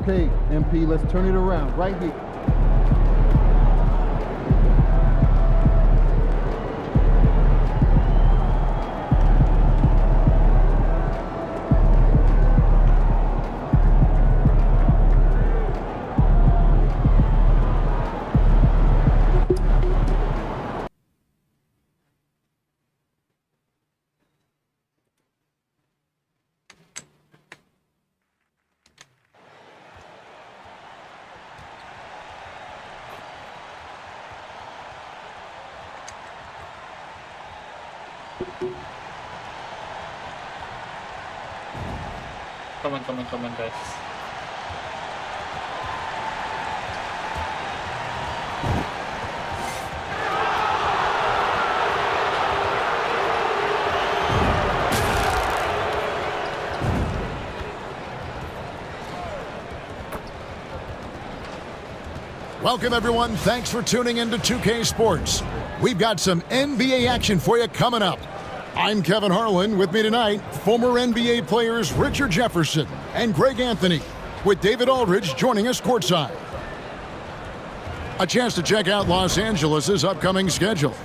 Okay, MP, let's turn it around right here. Come on, guys. Welcome, everyone. Thanks for tuning in to 2K Sports. We've got some NBA action for you coming up. I'm Kevin Harlan. With me tonight, former NBA players Richard Jefferson and Greg Anthony, with David Aldridge joining us courtside. A chance to check out Los Angeles' upcoming schedule.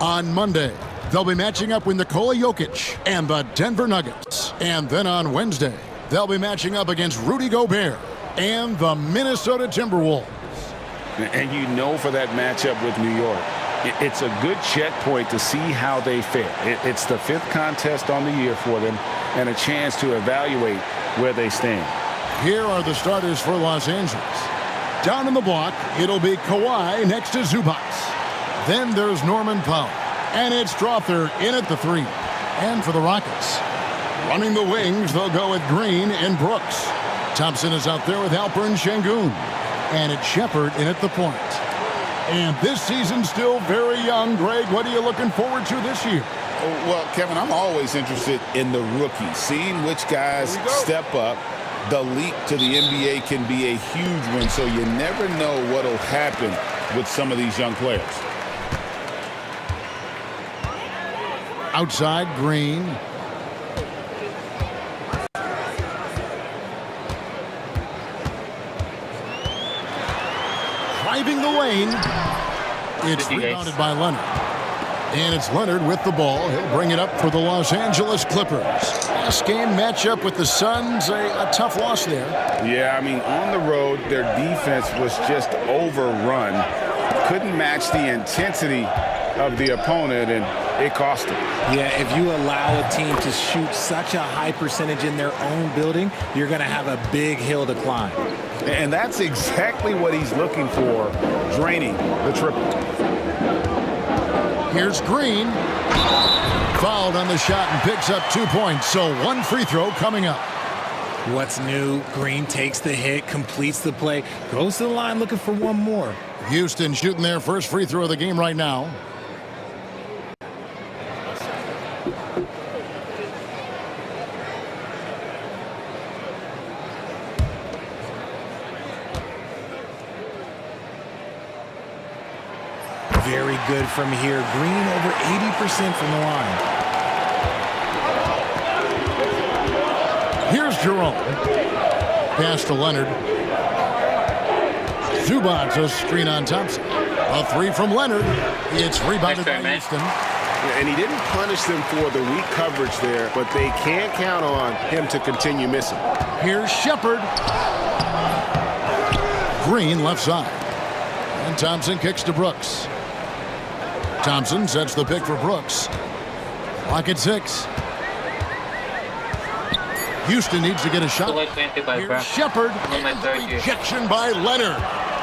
On Monday, they'll be matching up with Nikola Jokic and the Denver Nuggets. And then on Wednesday, they'll be matching up against Rudy Gobert and the Minnesota Timberwolves. And you know, for that matchup with New York, it's a good checkpoint to see how they fare. It's the 5th contest on the year for them and a chance to evaluate where they stand. Here are the starters for Los Angeles. Down in the block, it'll be Kawhi next to Zubac. Then there's Norman Powell. And it's Strother in at the 3. And for the Rockets, running the wings, they'll go with Green and Brooks. Thompson is out there with Alperen Şengün. And it's Shepard in at the point. And this season's still very young. Greg, what are you looking forward to this year? Well, Kevin, I'm always interested in the rookies, seeing which guys step up. The leap to the NBA can be a huge one, so you never know what will happen with some of these young players. Outside, Green. Driving the lane. It's rebounded by Leonard. And it's Leonard with the ball. He'll bring it up for the Los Angeles Clippers. Last game matchup with the Suns, a tough loss there. Yeah, I mean, on the road, their defense was just overrun. Couldn't match the intensity of the opponent, and it cost them. Yeah, if you allow a team to shoot such a high percentage in their own building, you're going to have a big hill to climb. And that's exactly what he's looking for, draining the triple. Here's Green. Fouled on the shot and picks up 2 points, so 1 free throw coming up. What's new? Green takes the hit, completes the play, goes to the line looking for one more. Houston shooting their first free throw of the game right now. Very good from here. Green over 80% from the line. Here's Jerome. Pass to Leonard. Zubac, a screen on Thompson. A 3 from Leonard. It's rebounded by Houston. And he didn't punish them for the weak coverage there, but they can't count on him to continue missing. Here's Shepard. Green left side. And Thompson kicks to Brooks. Thompson sets the pick for Brooks. Clock at 6. Houston needs to get a shot. Here's Shepard. Rejection by Leonard.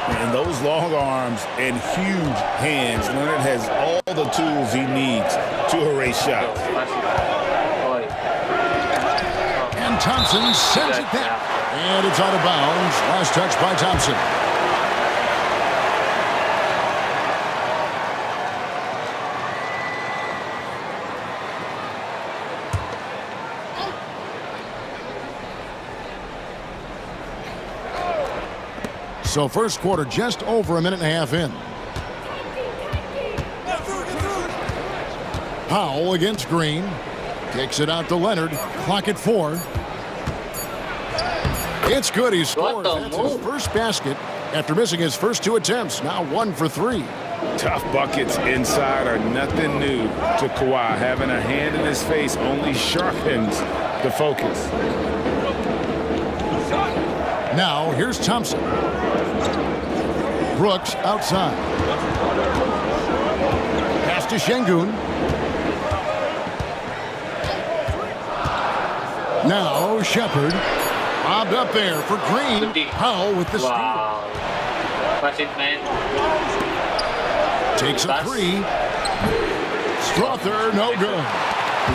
And those long arms and huge hands, Leonard has all the tools he needs to erase shots. And Thompson sends it back. And it's out of bounds. Last touch by Thompson. So first quarter just over a minute and a half in. Powell against Green. Kicks it out to Leonard. Clock at 4. It's good. He scores. the That's his move? first basket after missing his first 2 attempts. Now 1 for 3. Tough buckets inside are nothing new to Kawhi. Having a hand in his face only sharpens the focus. Now here's Thompson. Brooks outside. Pass to Şengün. Now Shepherd. Bobbed up there for Green. Powell with the steal. Wow. Pass it, man. Takes a Pass. 3. Strother, no good.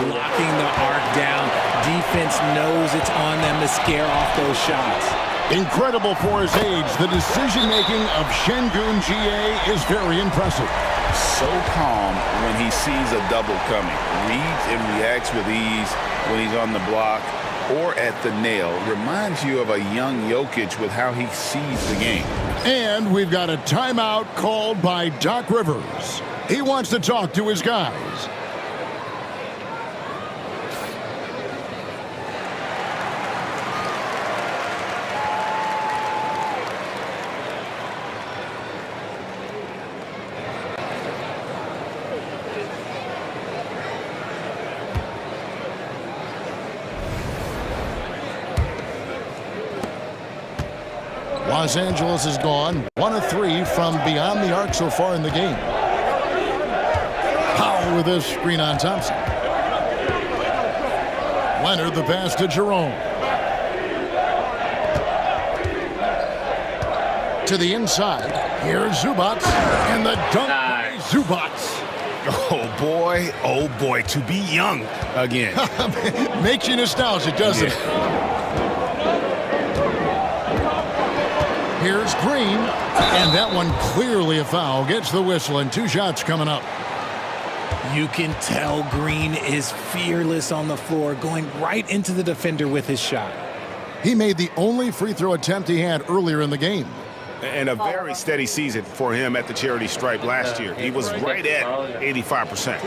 Blocking the arc down. Defense knows it's on them to scare off those shots. Incredible for his age. The decision-making of Şengün GA is very impressive. So calm when he sees a double coming. Reads and reacts with ease when he's on the block or at the nail. Reminds you of a young Jokic with how he sees the game. And we've got a timeout called by Doc Rivers. He wants to talk to his guys. Los Angeles is gone 1 of 3 from beyond the arc so far in the game. Powell with this screen on Thompson. Leonard the pass to Jerome. To the inside. Here's Zubac. And the dunk by Zubac. Oh boy, to be young again. Makes you nostalgic, doesn't it? Here's Green, and that one clearly a foul. Gets the whistle, and 2 shots coming up. You can tell Green is fearless on the floor, going right into the defender with his shot. He made the only free throw attempt he had earlier in the game. And a very steady season for him at the charity stripe last year. He was right at 85%.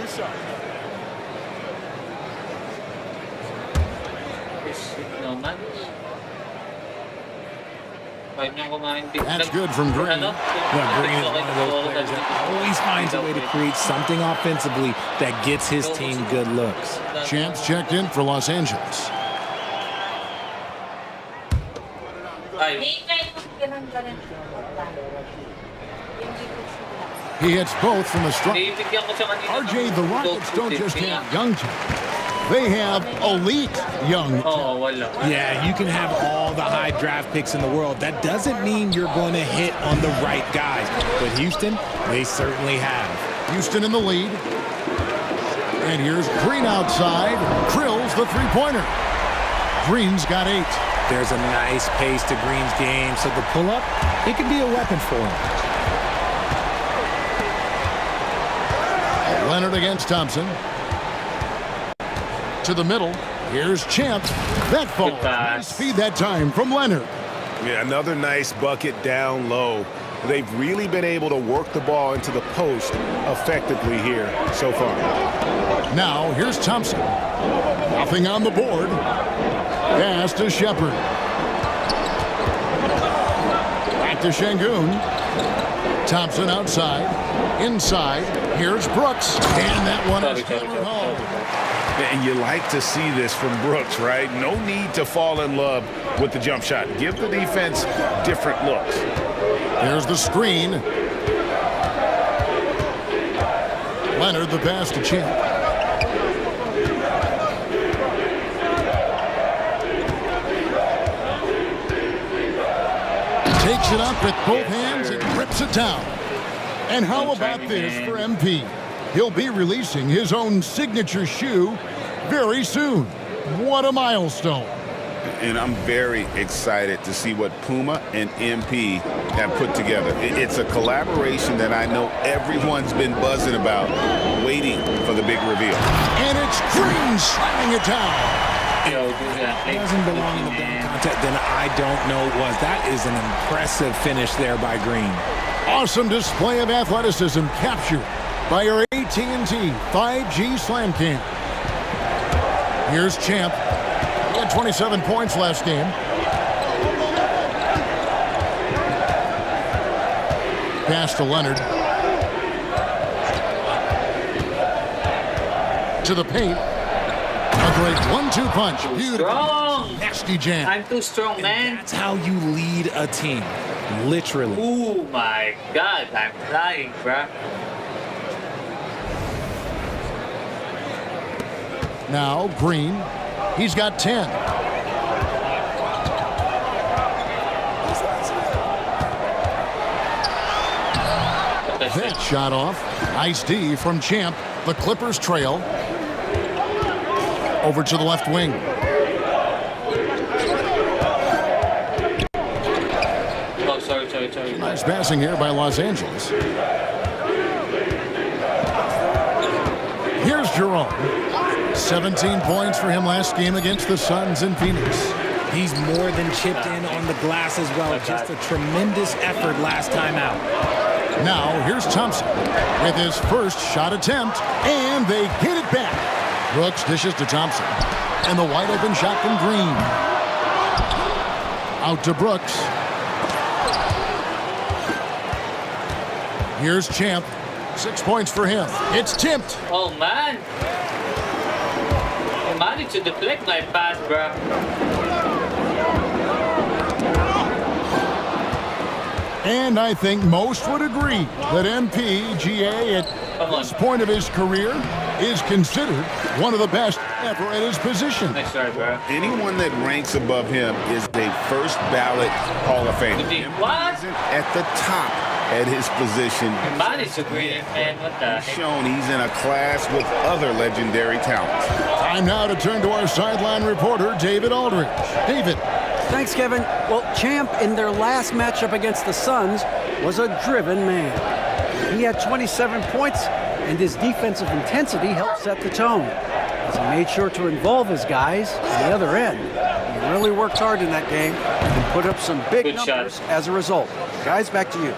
No man. That's good from Green. Well, Green is one of those players that always finds a way to create something offensively that gets his team good looks. Champs checked in for Los Angeles. He hits both from the stripe. RJ, the Rockets don't just have young talent. They have elite young talent. Yeah, you can have all the high draft picks in the world. That doesn't mean you're going to hit on the right guys. But Houston, they certainly have. Houston in the lead. And here's Green outside. Drills the three-pointer. Green's got 8. There's a nice pace to Green's game, so the pull-up, it can be a weapon for him. Leonard against Thompson. To the middle. Here's Champ. That falls. Nice speed that time from Leonard. Yeah, another nice bucket down low. They've really been able to work the ball into the post effectively here so far. Now, here's Thompson. Nothing on the board. Pass to Shepherd. Back to Şengün. Thompson outside. Inside. Here's Brooks. And that one is hammered home. And you like to see this from Brooks, right? No need to fall in love with the jump shot. Give the defense different looks. There's the screen. Leonard the pass to Champ. Takes it up with both hands and rips it down. And how about this for MP? He'll be releasing his own signature shoe very soon. What a milestone. And I'm very excited to see what Puma and MP have put together. It's a collaboration that I know everyone's been buzzing about, waiting for the big reveal. And it's Green slamming it down. It doesn't belong in the dunk contest, then I don't know what. That is an impressive finish there by Green. Awesome display of athleticism captured by our AT&T 5G Slam Cam. Here's Champ. He had 27 points last game. Pass to Leonard. To the paint. A great 1-2 punch. Beautiful. Strong. Nasty jam. I'm too strong, man. That's how you lead a team. Literally. Oh my God, I'm flying, bruh. Now Green. He's got 10. That shot off. Nice D from Champ. The Clippers trail. Over to the left wing. Oh, sorry. Nice passing here by Los Angeles. Here's Jerome. 17 points for him last game against the Suns in Phoenix. He's more than chipped in on the glass as well. Just a tremendous effort last time out. Now here's Thompson with his first shot attempt, and they get it back. Brooks dishes to Thompson, and the wide open shot from Green. Out to Brooks. Here's Champ. 6 points for him. It's tipped. Oh man. I managed to deflect my pass, bruh. And I think most would agree that MPGA at this point of his career is considered one of the best ever at his position. Nice try, bro. Anyone that ranks above him is a first ballot Hall of Fame. What? At the top at his position. I managed to green it, man. What the heck? Shown he's in a class with other legendary talents. Time now to turn to our sideline reporter, David Aldridge. David. Thanks, Kevin. Well, Champ, in their last matchup against the Suns, was a driven man. He had 27 points, and his defensive intensity helped set the tone, as he made sure to involve his guys on the other end. He really worked hard in that game and put up some big numbers as a result. Guys, back to you.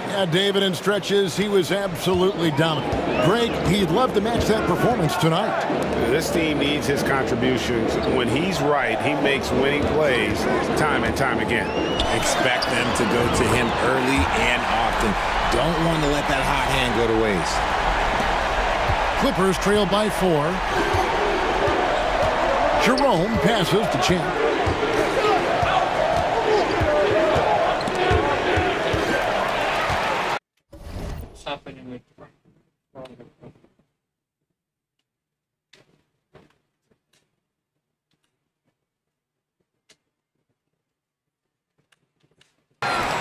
Yeah, David, in stretches, he was absolutely dominant. Greg, he'd love to match that performance tonight. This team needs his contributions. When he's right, he makes winning plays time and time again. Expect them to go to him early and often. Don't want to let that hot hand go to waste. Clippers trail by 4. Jerome passes to Champ. What's happening with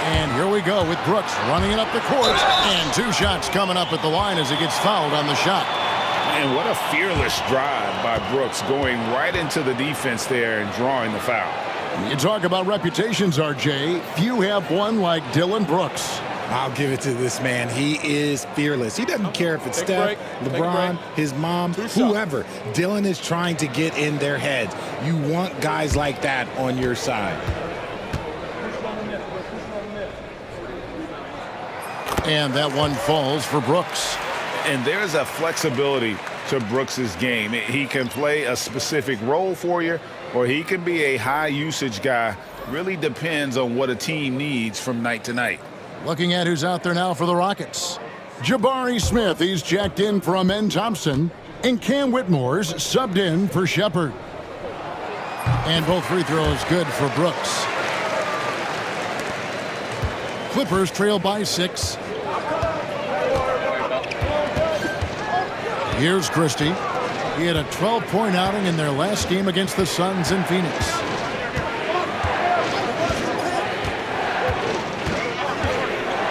And here we go with Brooks running it up the court. And 2 shots coming up at the line as he gets fouled on the shot. And what a fearless drive by Brooks, going right into the defense there and drawing the foul. You talk about reputations, RJ. Few have one like Dylan Brooks. I'll give it to this man. He is fearless. He doesn't care if it's Steph, LeBron, his mom, whoever. Dylan is trying to get in their heads. You want guys like that on your side. And that one falls for Brooks. And there's a flexibility to Brooks's game. He can play a specific role for you, or he can be a high-usage guy. Really depends on what a team needs from night to night. Looking at who's out there now for the Rockets. Jabari Smith, he's checked in for Amen Thompson. And Cam Whitmore's subbed in for Shepard. And both free throws good for Brooks. Clippers trail by 6. Here's Christie. He had a 12-point outing in their last game against the Suns in Phoenix.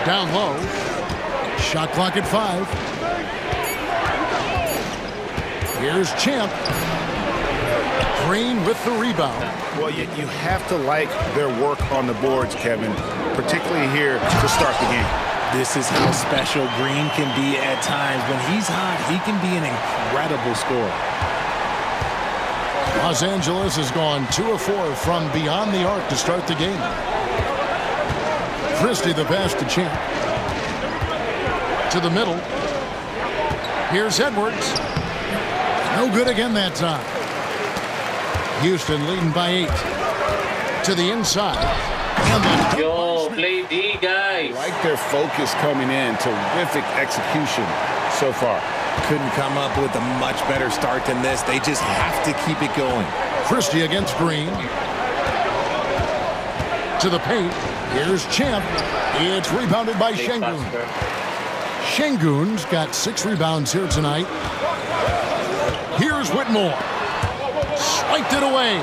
Down low. Shot clock at 5. Here's Champ. Green with the rebound. Well, you have to like their work on the boards, Kevin, particularly here to start the game. This is how special Green can be at times. When he's hot, he can be an incredible scorer. Los Angeles has gone 2 of 4 from beyond the arc to start the game. Christie the pass to Champ. To the middle. Here's Edwards. No good again that time. Houston leading by 8. To the inside. And Yo, play D, guys. Right their focus coming in. Terrific execution so far. Couldn't come up with a much better start than this. They just have to keep it going. Christie against Green. To the paint. Here's Champ. It's rebounded by Big Şengün. pass, bro. Şengün's got 6 rebounds here tonight. Here's Whitmore. Swiped it away.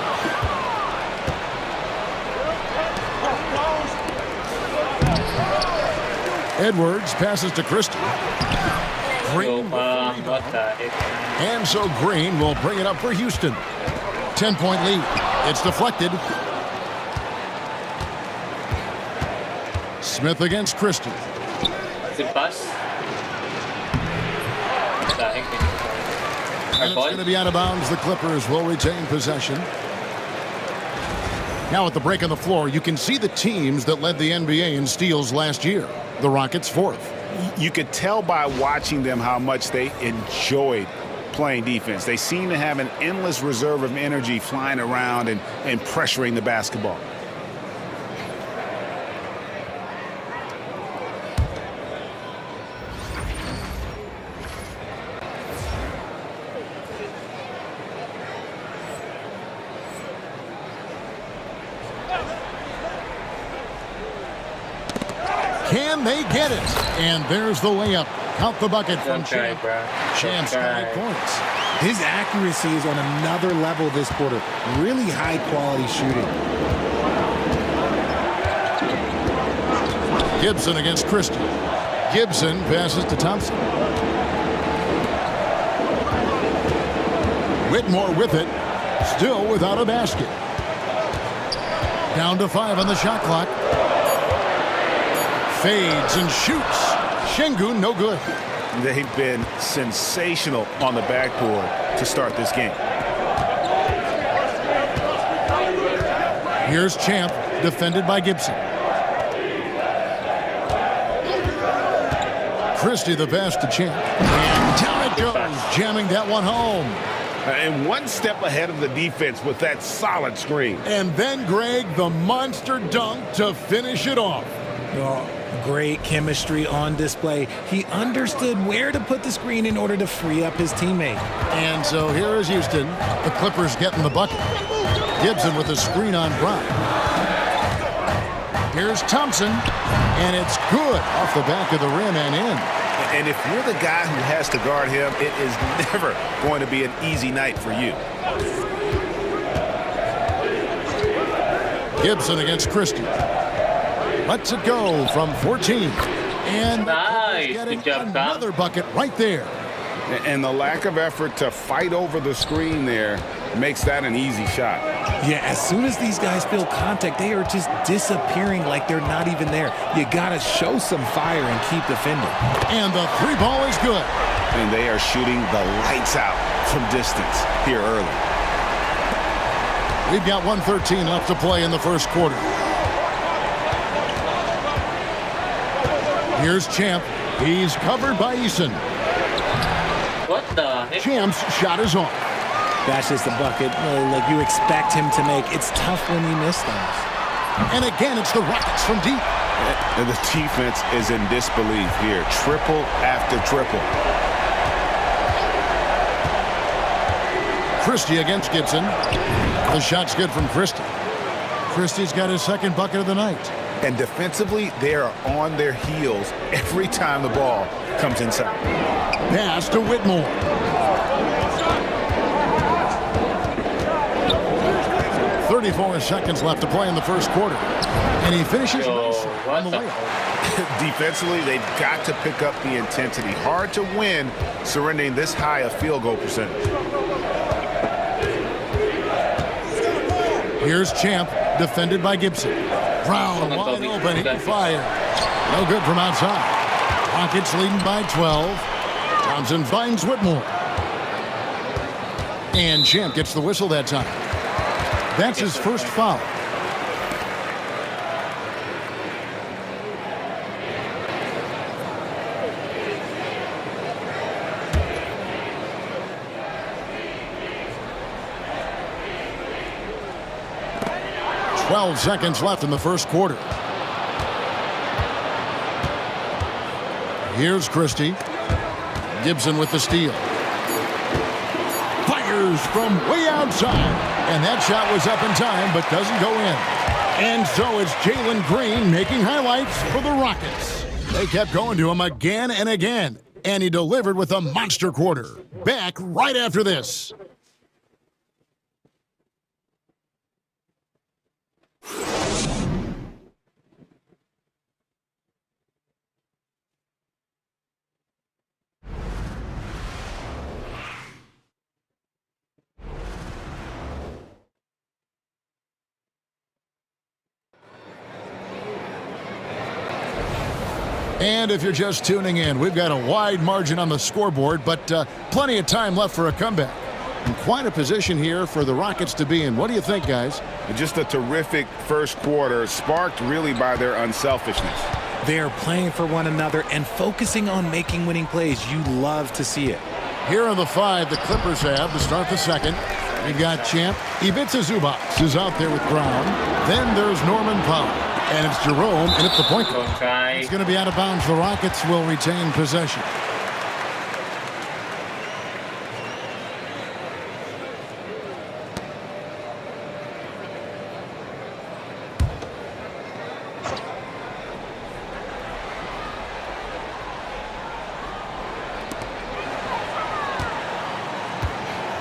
Edwards passes to Christie. So, Green. what the heck? And so Green will bring it up for Houston. 10-point lead. It's deflected. Smith against Christie. Is it pass? What the heck? And it's going to be out of bounds. The Clippers will retain possession. Now at the break on the floor, you can see the teams that led the NBA in steals last year. The Rockets 4th. You could tell by watching them how much they enjoyed playing defense. They seem to have an endless reserve of energy flying around and pressuring the basketball. Can they get it? And there's the layup. Count the bucket from Don't try, Champ. bro. Champ's got 8 points. His accuracy is on another level this quarter. Really high quality shooting. Gibson against Christie. Gibson passes to Thompson. Whitmore with it. Still without a basket. Down to 5 on the shot clock. Fades and shoots. Şengün no good. They've been sensational on the backboard to start this game. Here's Champ, defended by Gibson. Christie the pass to Champ. And down it goes, jamming that one home. And one step ahead of the defense with that solid screen. And then Greg, the monster dunk to finish it off. Oh, great chemistry on display. He understood where to put the screen in order to free up his teammate. And so here is Houston. The Clippers getting the bucket. Gibson with a screen on Brown. Here's Thompson. And it's good off the back of the rim and in. And if you're the guy who has to guard him, it is never going to be an easy night for you. Gibson against Christie. Lets it go from 14. And Nice. getting Good job, Tom. another bucket right there. And the lack of effort to fight over the screen there makes that an easy shot. Yeah, as soon as these guys feel contact, they are just disappearing like they're not even there. You got to show some fire and keep defending. And the 3 ball is good. And they are shooting the lights out from distance here early. We've got 1:13 left to play in the first quarter. Here's Champ. He's covered by Eason. What the heck? Champ's shot is off. That's just a bucket like you expect him to make. It's tough when you miss those. And again, it's the Rockets from deep. And the defense is in disbelief here. Triple after triple. Christie against Gibson. The shot's good from Christie. Christie's got his second bucket of the night. And defensively, they are on their heels every time the ball comes inside. Pass to Whitmore. .34 seconds left to play in the first quarter. And he finishes Yo, nicely on what the the layup. Defensively, they've got to pick up the intensity. Hard to win surrendering this high a field goal percentage. Here's Champ, defended by Gibson. Brown wide open, he fired. No good from outside. Rockets leading by 12. Thompson finds Whitmore. And Champ gets the whistle that time. That's his first foul. .12 seconds left in the first quarter. Here's Christie. Gibson with the steal. Fires from way outside. And that shot was up in time, but doesn't go in. And so it's Jalen Green making highlights for the Rockets. They kept going to him again and again. And he delivered with a monster quarter. Back right after this. And if you're just tuning in, we've got a wide margin on the scoreboard, but plenty of time left for a comeback. And quite a position here for the Rockets to be in. What do you think, guys? Just a terrific first quarter, sparked really by their unselfishness. They are playing for one another and focusing on making winning plays. You love to see it. Here are the 5 the Clippers have to start the second. We've got Champ. Ivica Zubac is out there with Brown. Then there's Norman Powell. And it's Jerome, and it's the point guard. It's going to be out of bounds. The Rockets will retain possession.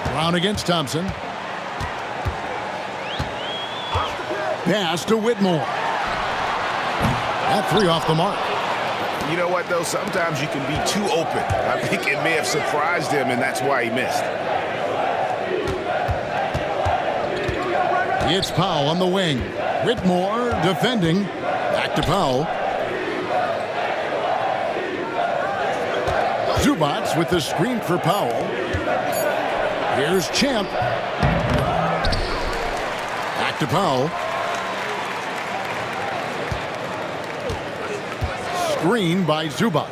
Brown against Thompson. Pass to Whitmore. That 3 off the mark. You know what, though? Sometimes you can be too open. I think it may have surprised him, and that's why he missed. It's Powell on the wing. Whitmore defending. Back to Powell. Zubac with the screen for Powell. Here's Champ. Back to Powell. Screen by Zubac.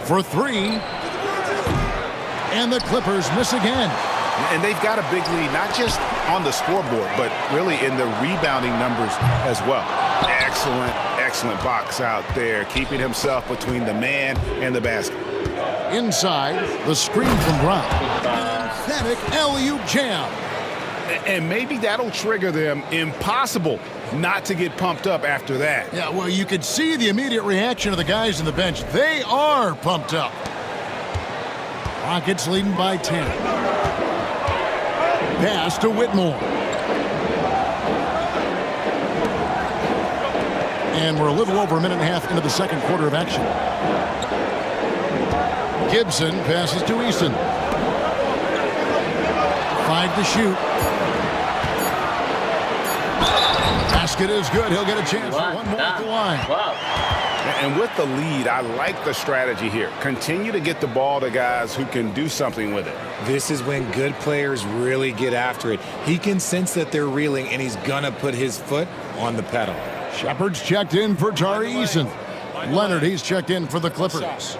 For 3. And the Clippers miss again. And they've got a big lead, not just on the scoreboard, but really in the rebounding numbers as well. Excellent, excellent box out there, keeping himself between the man and the basket. Inside, the screen from Brown. Emphatic alley-oop jam. And maybe that'll trigger them. Impossible not to get pumped up after that. Yeah, well, you could see the immediate reaction of the guys on the bench. They are pumped up. Rockets leading by 10. Pass to Whitmore. And we're a little over a minute and a half into the second quarter of action. Gibson passes to Eason. 5 to shoot. Basket is good. He'll get a chance for one more at the line. Wow. And with the lead, I like the strategy here. Continue to get the ball to guys who can do something with it. This is when good players really get after it. He can sense that they're reeling, and he's going to put his foot on the pedal. Shepard's checked in for Tari Eason. Leonard, he's checked in for the Clippers.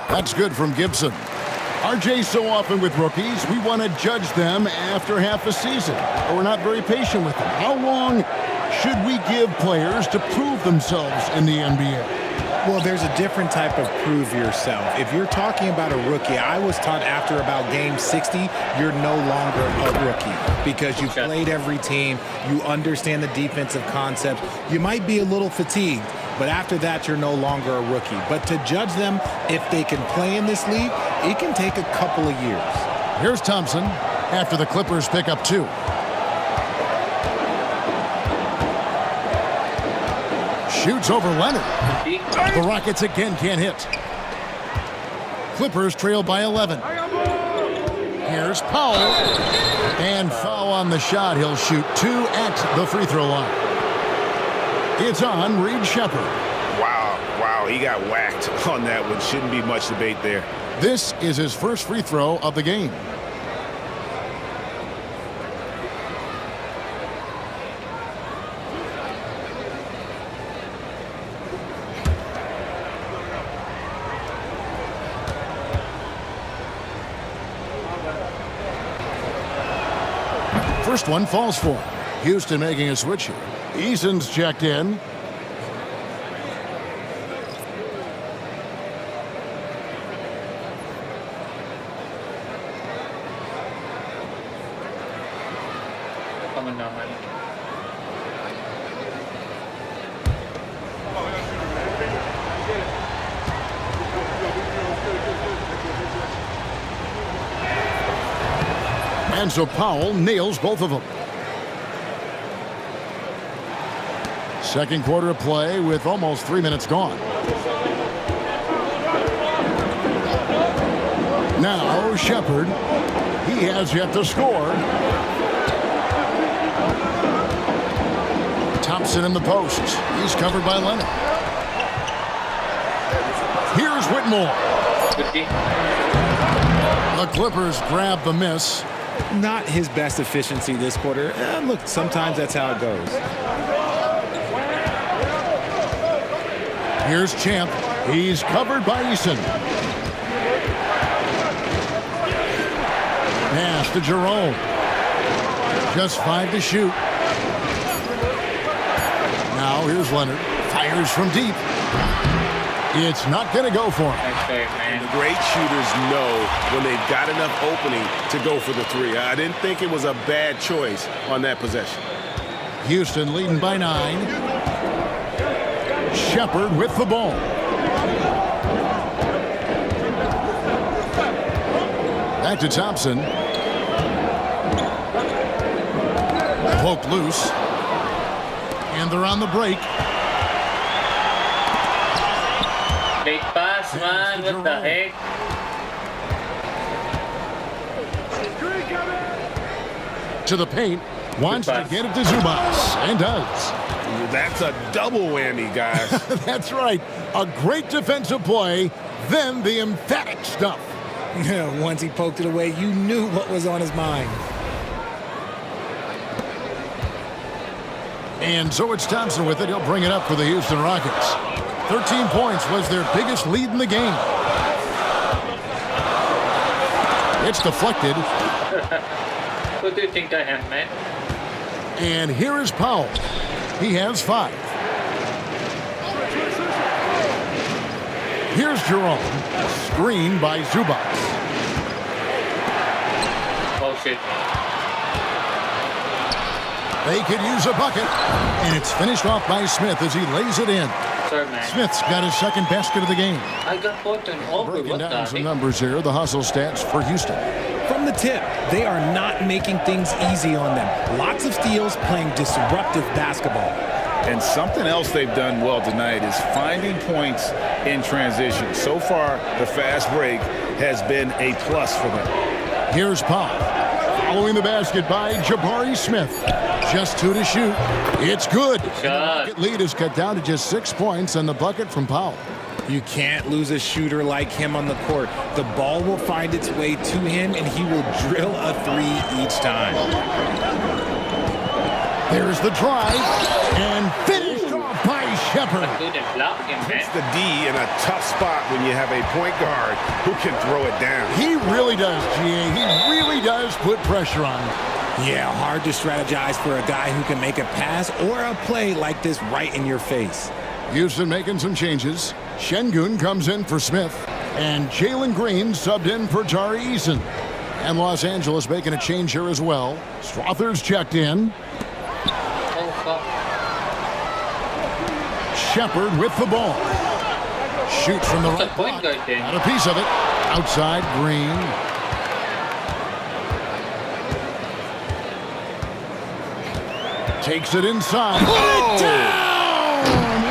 That's good from Gibson. RJ, so often with rookies, we want to judge them after half a season, or we're not very patient with them. How long should we give players to prove themselves in the NBA? Well, there's a different type of prove yourself. If you're talking about a rookie, I was taught after about game 60, you're no longer a rookie because you've played every team, you understand the defensive concepts. You might be a little fatigued, but after that, you're no longer a rookie. But to judge them, if they can play in this league, it can take a couple of years. Here's Thompson after the Clippers pick up 2. Shoots over Leonard. The Rockets again can't hit. Clippers trail by 11. Here's Powell. And foul on the shot. He'll shoot 2 at the free throw line. It's on Reed Shepard. Wow, he got whacked on that one. Shouldn't be much debate there. This is his first free throw of the game. first one falls for him. Houston making a switch here. Eason's checked in. Coming now, man. And so Powell nails both of them. Second quarter of play with almost 3 minutes gone. Now Shepard. He has yet to score. Thompson in the post. He's covered by Leonard. Here's Whitmore. Good D. The Clippers grab the miss. Not his best efficiency this quarter. Look, sometimes that's how it goes. Here's Champ. He's covered by Eason. Pass to Jerome. Just 5 to shoot. Now here's Leonard. Fires from deep. It's not going to go for him. Nice save, man. The great shooters know when they've got enough opening to go for the three. I didn't think it was a bad choice on that possession. Houston leading by 9. Shepard with the ball. Back to Thompson. Poked loose. And they're on the break. Big pass, man. What the heck? To the paint. Wants to get it to Zubas. And does. That's a double whammy, guys. That's right. A great defensive play. Then the emphatic stuff. Once he poked it away, you knew what was on his mind. And so it's Thompson with it. He'll bring it up for the Houston Rockets. 13 points was their biggest lead in the game. It's deflected. Who do you think I am, man? And here is Powell. He has 5. Here's Jerome. Screen by Zubas. Oh, shit. They could use a bucket. And it's finished off by Smith as he lays it in. Sorry, man. Smith's got his second basket of the game. I got caught on over. Breaking What down the some heck? numbers here. The hustle stats for Houston. From the tip, they are not making things easy on them. Lots of steals, playing disruptive basketball. And something else they've done well tonight is finding points in transition. So far, the fast break has been a plus for them. Here's Powell. Following the basket by Jabari Smith. Just 2 to shoot. It's good. And the Rocket lead is cut down to just 6 points and the bucket from Powell. You can't lose a shooter like him on the court. The ball will find its way to him, and he will drill a 3 each time. There's the drive. And finished off by Shepard. Couldn't block him, It's man. the D in a tough spot when you have a point guard who can throw it down. He really does, GA. He really does put pressure on him. Yeah, hard to strategize for a guy who can make a pass or a play like this right in your face. Houston making some changes. Şengün comes in for Smith. And Jalen Green subbed in for Tari Eason. And Los Angeles making a change here as well. Strother's checked in. Oh, fuck. Shepard with the ball. Shoots from the What's the right point block. guard then? Got a piece of it. Outside, Green. Takes it inside. Put it down!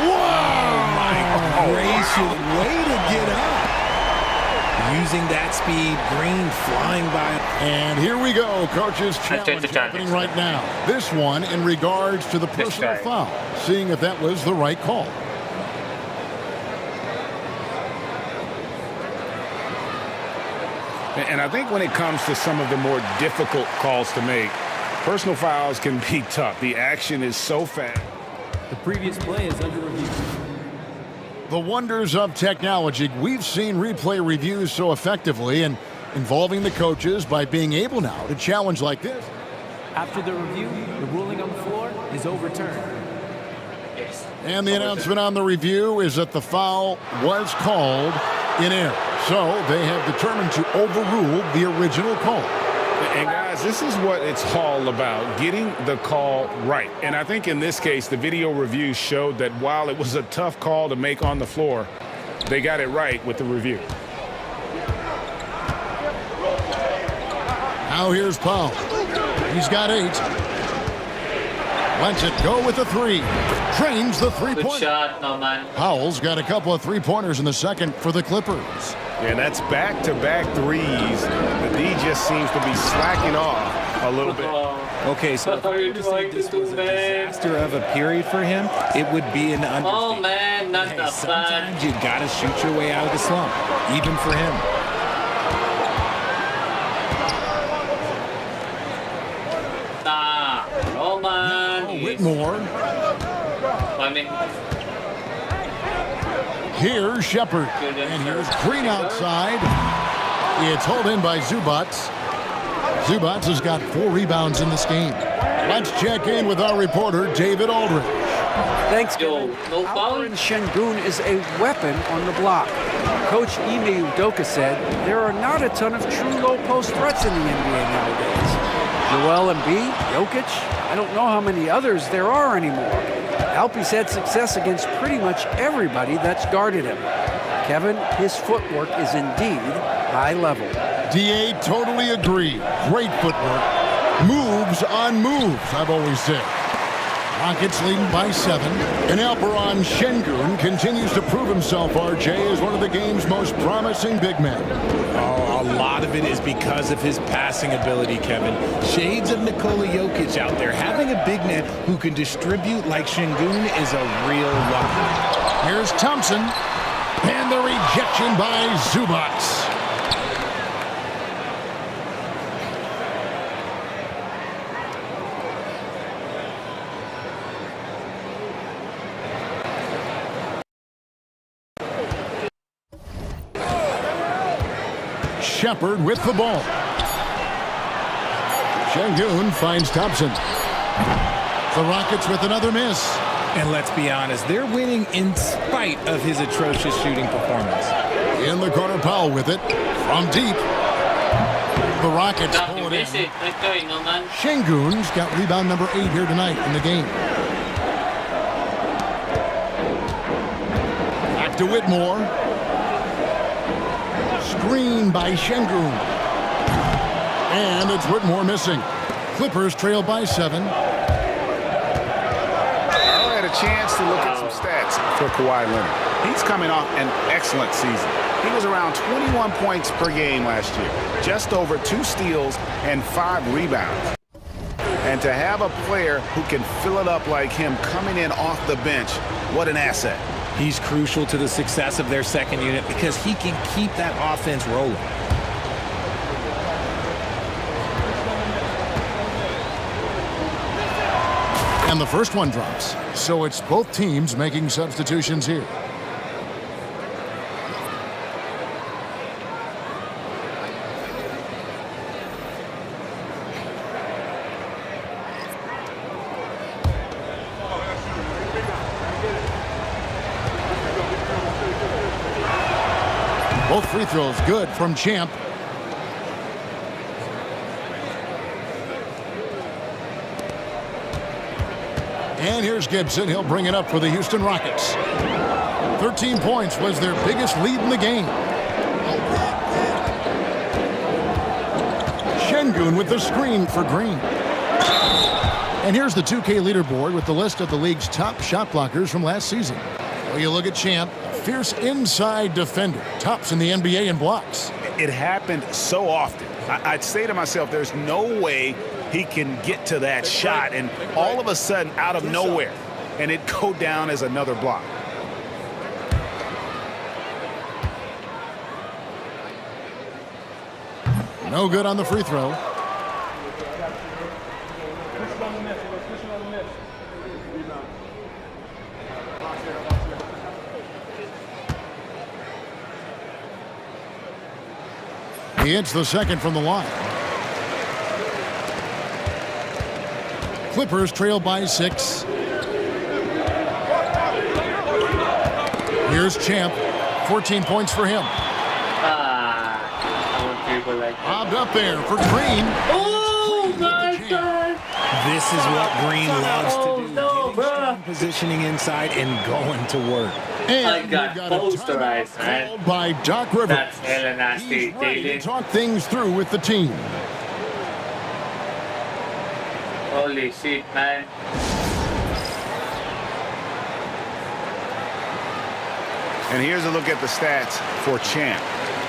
Wow! Gracious, way to get up. Using that speed, Green flying by. And here we go. Coach's take the challenge time happening next right now. This one in regards to the personal try. foul. Seeing if that was the right call. And I think when it comes to some of the more difficult calls to make, personal fouls can be tough. The action is so fast. The previous play is under review. The wonders of technology. We've seen replay reviews so effectively and involving the coaches by being able now to challenge like this. After the review, the ruling on the floor is overturned. And the announcement on the review is that the foul was called in error. So they have determined to overrule the original call. And guys, this is what it's all about, getting the call right. And I think in this case, the video review showed that while it was a tough call to make on the floor, they got it right with the review. Now here's Powell. He's got 8. Lets it go with the 3. Trains the Good three-pointer. shot, no man. Powell's got a couple of three-pointers in the second for the Clippers. And that's back-to-back threes. The D just seems to be slacking off a little bit. Okay, so if What are I you were to say trying to this do, was a man? disaster of a period for him, it would be an understatement. Oh man, not Hey, that bad. sometimes you gotta shoot your way out of the slump, even for him. Nah, no man. Whitmore. I mean, Here's Shepard. And here's Green outside. It's hauled in by Zubats. Zubats has got 4 rebounds in this game. Let's check in with our reporter, David Aldridge. Thanks, Yo, Kevin. no foul? Alperen Şengün is a weapon on the block. Coach Ime Udoka said there are not a ton of true low-post threats in the NBA nowadays. Joel Embiid, Jokic, I don't know how many others there are anymore. Alpe's had success against pretty much everybody that's guarded him. Kevin, his footwork is indeed high level. DA totally agree. Great footwork. Moves on moves, I've always said. Rockets leading by 7. And Alperen Şengün continues to prove himself, RJ, as one of the game's most promising big men. Oh, a lot of it is because of his passing ability, Kevin. Shades of Nikola Jokic out there. Having a big man who can distribute like Şengün is a real luxury. Here's Thompson. And the rejection by Zubats. Shepard with the ball. Şengün finds Thompson. The Rockets with another miss. And let's be honest, they're winning in spite of his atrocious shooting performance. In the corner, Powell with it. From deep. The Rockets nah, pull you it miss in. it. Nice going, no man. Şengün's got rebound number 8 here tonight in the game. Back to Whitmore. Screen by Şengün. And it's Whitmore missing. Clippers trail by 7. I had a chance to look at some stats for Kawhi Leonard. He's coming off an excellent season. He was around 21 points per game last year, just over 2 steals and 5 rebounds. And to have a player who can fill it up like him coming in off the bench, what an asset. He's crucial to the success of their second unit because he can keep that offense rolling. And the first one drops. So it's both teams making substitutions here. Both free throws good from Champ. And here's Gibson. He'll bring it up for the Houston Rockets. 13 points was their biggest lead in the game. Şengün with the screen for Green. And here's the 2K leaderboard with the list of the league's top shot blockers from last season. Well, you look at Champ, fierce inside defender, tops in the NBA in blocks. It happened so often. I'd say to myself, there's no way he can get to that shot, and all of a sudden, out of nowhere, and it go down as another block. No good on the free throw. He hits the second from the line. Clippers trail by 6. Here's Champ. 14 points for him. Bobbed up there for Green. Oh my God! This is what Green loves to do. No, bro. Getting positioning inside and going to work. And I got we've got a posterized, timeout man. called by Doc Rivers. That's hella nasty, He's ready to Daily. talk things through with the team. Holy shit, man. And here's a look at the stats for Champ.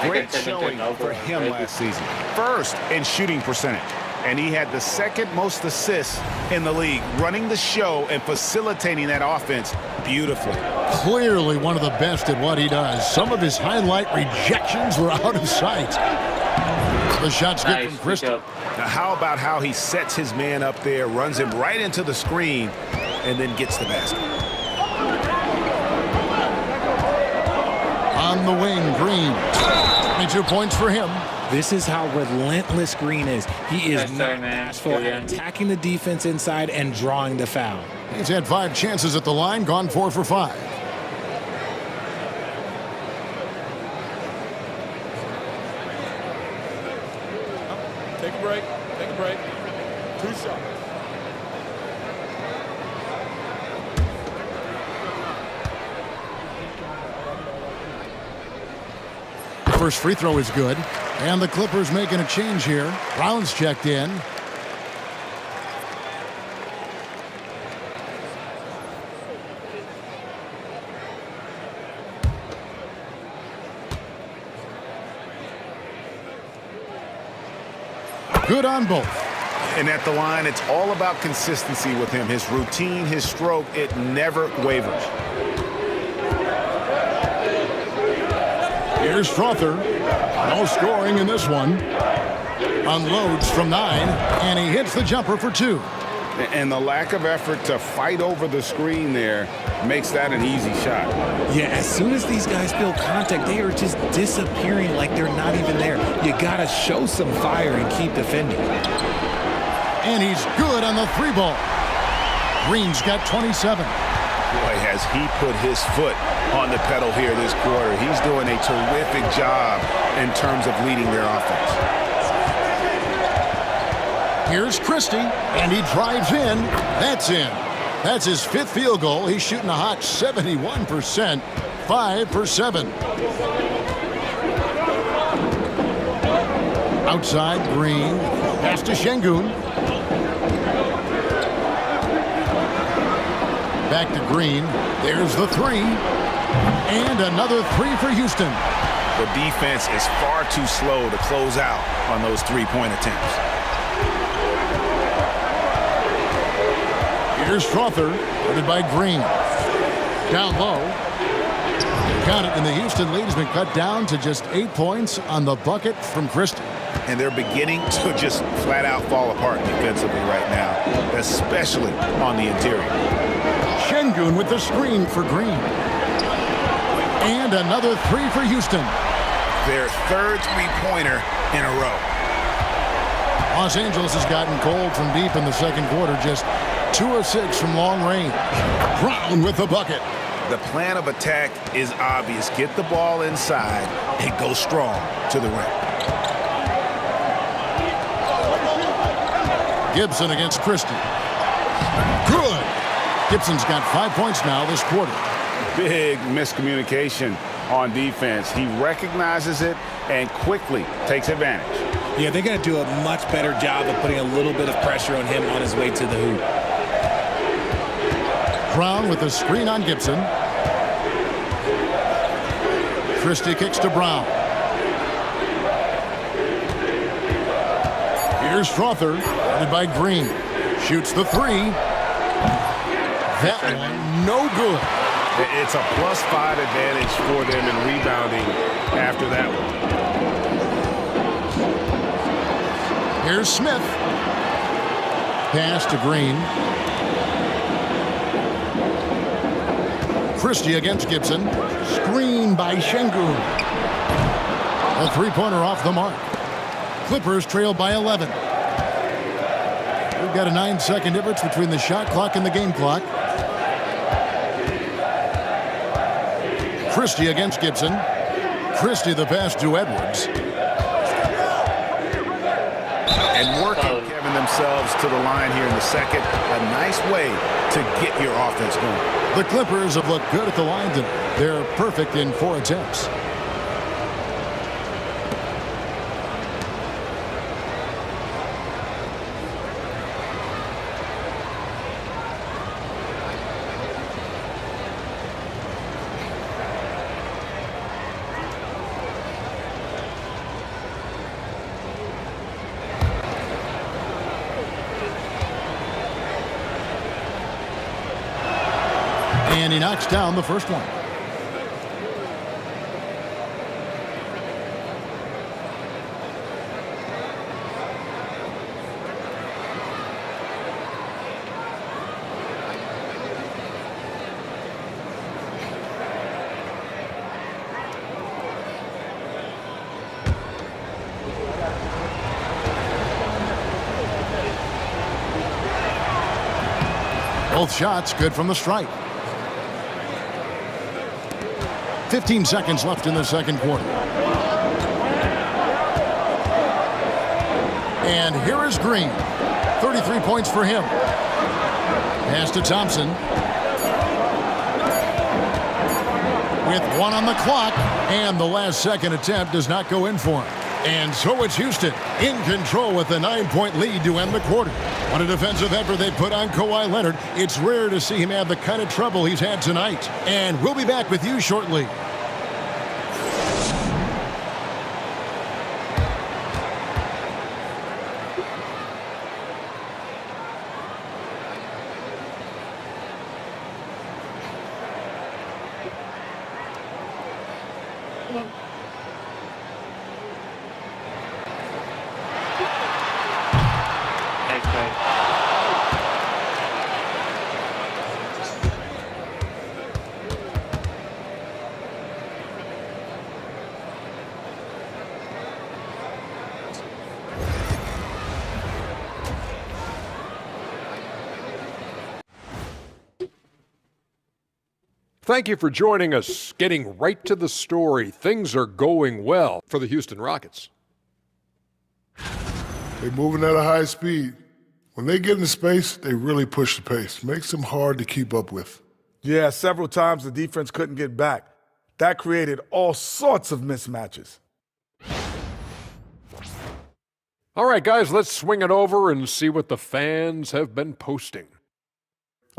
Great I got showing 17 for him last season. First in shooting percentage. And he had the second most assists in the league, running the show and facilitating that offense beautifully. Clearly one of the best at what he does. Some of his highlight rejections were out of sight. The shot's good Nice, from good Christie. job. Now, how about how he sets his man up there, runs him right into the screen, and then gets the basket? On the wing, Green. 22 points for him. This is how relentless Green is. He is Yes, sir, not man. bashful Yeah. at attacking the defense inside and drawing the foul. He's had 5 chances at the line, gone 4 for 5. Take a break. Take a break. 2 shots. First free throw is good. And the Clippers making a change here. Brown's checked in. Good on both. And at the line, it's all about consistency with him. His routine, his stroke, it never wavers. Here's Strother. No scoring in this one. Unloads from 9, and he hits the jumper for 2. And the lack of effort to fight over the screen there makes that an easy shot. Yeah, as soon as these guys feel contact, they are just disappearing like they're not even there. You got to show some fire and keep defending. And he's good on the 3-ball. Green's got 27. Boy, has he put his foot on the pedal here this quarter. He's doing a terrific job in terms of leading their offense. Here's Christie, and he drives in. That's in. That's his 5th field goal. He's shooting a hot 71%, 5 for 7. Outside, Green. Pass to Şengün. Back to Green. There's the 3. And another 3 for Houston. The defense is far too slow to close out on those 3-point attempts. Here's Strother, guarded by Green. Down low. Got it, and the Houston lead has been cut down to just 8 points on the bucket from Christie. And they're beginning to just flat out fall apart defensively right now, especially on the interior. Şengün with the screen for Green. And another 3 for Houston. Their 3rd 3-pointer in a row. Los Angeles has gotten cold from deep in the second quarter, just 2 of 6 from long range. Brown with the bucket. The plan of attack is obvious. Get the ball inside and go strong to the rim. Gibson against Christie. Good. Gibson's got 5 points now this quarter. Big miscommunication on defense. He recognizes it and quickly takes advantage. Yeah, they're going to do a much better job of putting a little bit of pressure on him on his way to the hoop. Brown with the screen on Gibson. Christie kicks to Brown. Here's Strother, guarded by Green. Shoots the 3. That one, no good. It's a +5 advantage for them in rebounding after that one. Here's Smith. Pass to Green. Christie against Gibson. Screen by Şengün. A 3-pointer off the mark. Clippers trail by 11. we've got a 9-second difference between the shot clock and the game clock. Christie against Gibson. Christie the pass to Edwards. And working, Kevin, themselves to the line here in the second. A nice way to get your offense going. The Clippers have looked good at the line tonight. They're perfect in 4 attempts. And he knocks down the first one. Both shots good from the stripe. 15 seconds left in the second quarter. And here is Green. 33 points for him. Pass to Thompson. With 1 on the clock, and the last second attempt does not go in for him. And so it's Houston in control with a 9-point lead to end the quarter. What a defensive effort they put on Kawhi Leonard. It's rare to see him have the kind of trouble he's had tonight. And we'll be back with you shortly. Thank you for joining us. Getting right to the story, things are going well for the Houston Rockets. They're moving at a high speed. When they get in space, they really push the pace. Makes them hard to keep up with. Yeah, several times the defense couldn't get back. That created all sorts of mismatches. All right, guys, let's swing it over and see what the fans have been posting.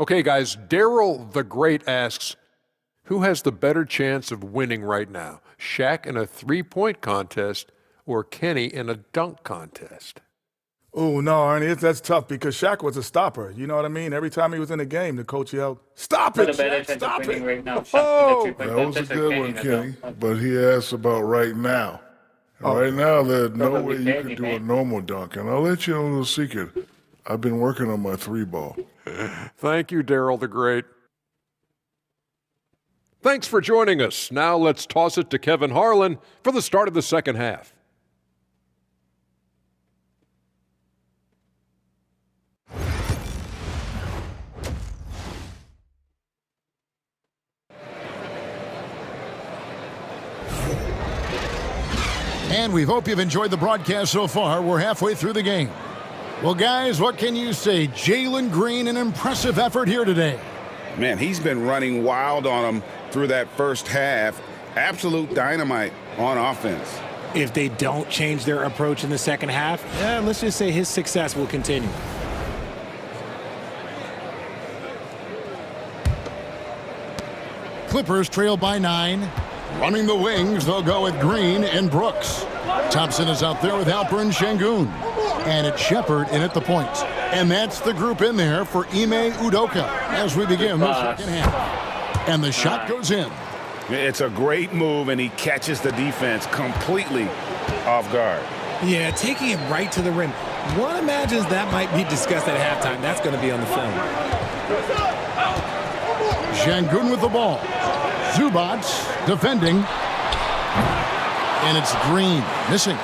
Okay, guys, Daryl the Great asks, who has the better chance of winning right now? Shaq in a three-point contest or Kenny in a dunk contest? Oh, no, Ernie, that's tough because Shaq was a stopper. You know what I mean? Every time he was in the game, the coach yelled, "Stop it, Shaq, stop it!" Right now, oh, that was a good one, Kenny. But he asked about right now. Right now, there's no way you could do a normal dunk. And I'll let you know a little secret. I've been working on my 3-ball. Thank you, Daryl the Great. Thanks for joining us. Now let's toss it to Kevin Harlan for the start of the second half. And we hope you've enjoyed the broadcast so far. We're halfway through the game. Well, guys, what can you say? Jalen Green, an impressive effort here today. Man, he's been running wild on them through that first half. Absolute dynamite on offense. If they don't change their approach in the second half, let's just say his success will continue. Clippers trail by 9. Running the wings, they'll go with Green and Brooks. Thompson is out there with Halper and Şengün. And it's Shepard in at the point. And that's the group in there for Ime Udoka as we begin the second half. And the shot goes in. It's a great move, and he catches the defense completely off guard. Yeah, taking it right to the rim. One imagines that might be discussed at halftime. That's going to be on the film. Şengün with the ball. Zubac defending. And it's Green missing.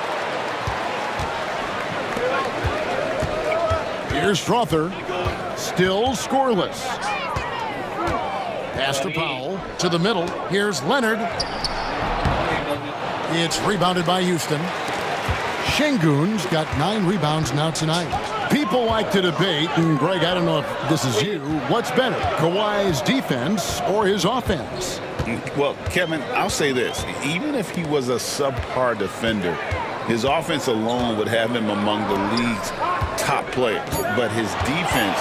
Here's Strother. Still scoreless. Pass to Powell. To the middle. Here's Leonard. It's rebounded by Houston. Şengün's got 9 rebounds now tonight. People like to debate, and Greg, I don't know if this is you, what's better, Kawhi's defense or his offense? Well, Kevin, I'll say this. Even if he was a subpar defender, his offense alone would have him among the league's top players. But his defense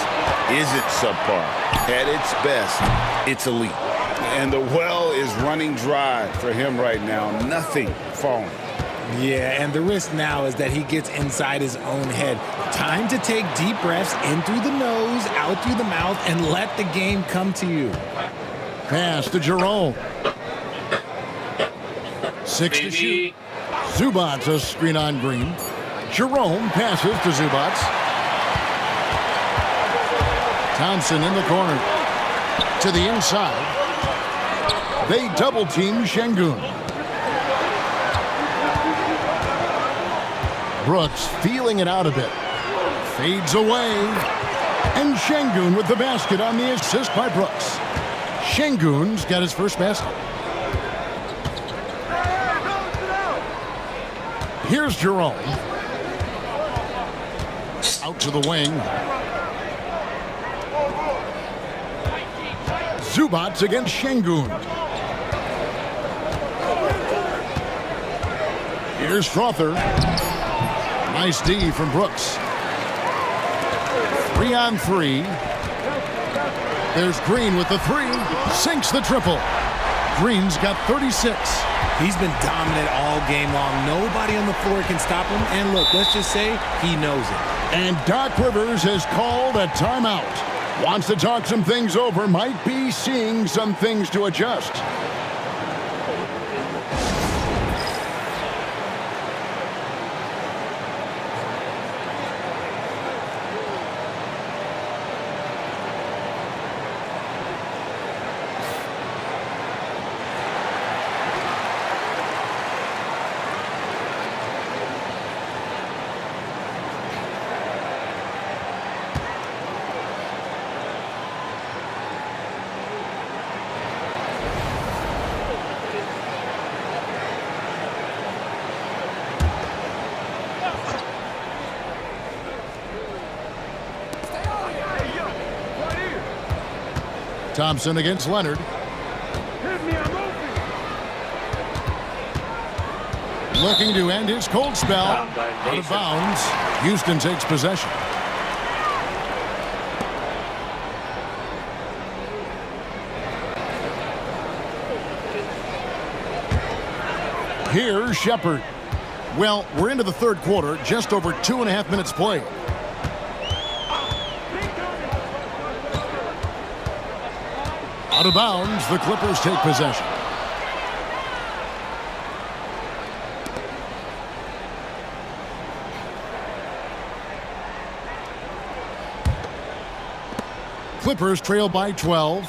isn't subpar. At its best, it's elite. And the well is running dry for him right now. Nothing falling. Yeah, and the risk now is that he gets inside his own head. Time to take deep breaths in through the nose, out through the mouth, and let the game come to you. Pass to Jerome. 6 to shoot. Zubats a screen on Green. Jerome passes to Zubats. Thompson in the corner. To the inside. They double team Şengün. Brooks feeling it out a bit. Fades away. And Şengün with the basket on the assist by Brooks. Şengün's got his first basket. Here's Jerome. Out to the wing. Zubats against Şengün. Here's Strother. Nice D from Brooks. 3 on 3. There's Green with the 3. Sinks the triple. Green's got 36. He's been dominant all game long. Nobody on the floor can stop him. And look, let's just say he knows it. And Doc Rivers has called a timeout. Wants to talk some things over. Might be seeing some things to adjust. Thompson against Leonard. Looking to end his cold spell. Out of bounds. Houston takes possession. Here's Shepard. Well, we're into the third quarter. Just over 2.5 minutes played. Out of bounds, the Clippers take possession. Clippers trail by 12.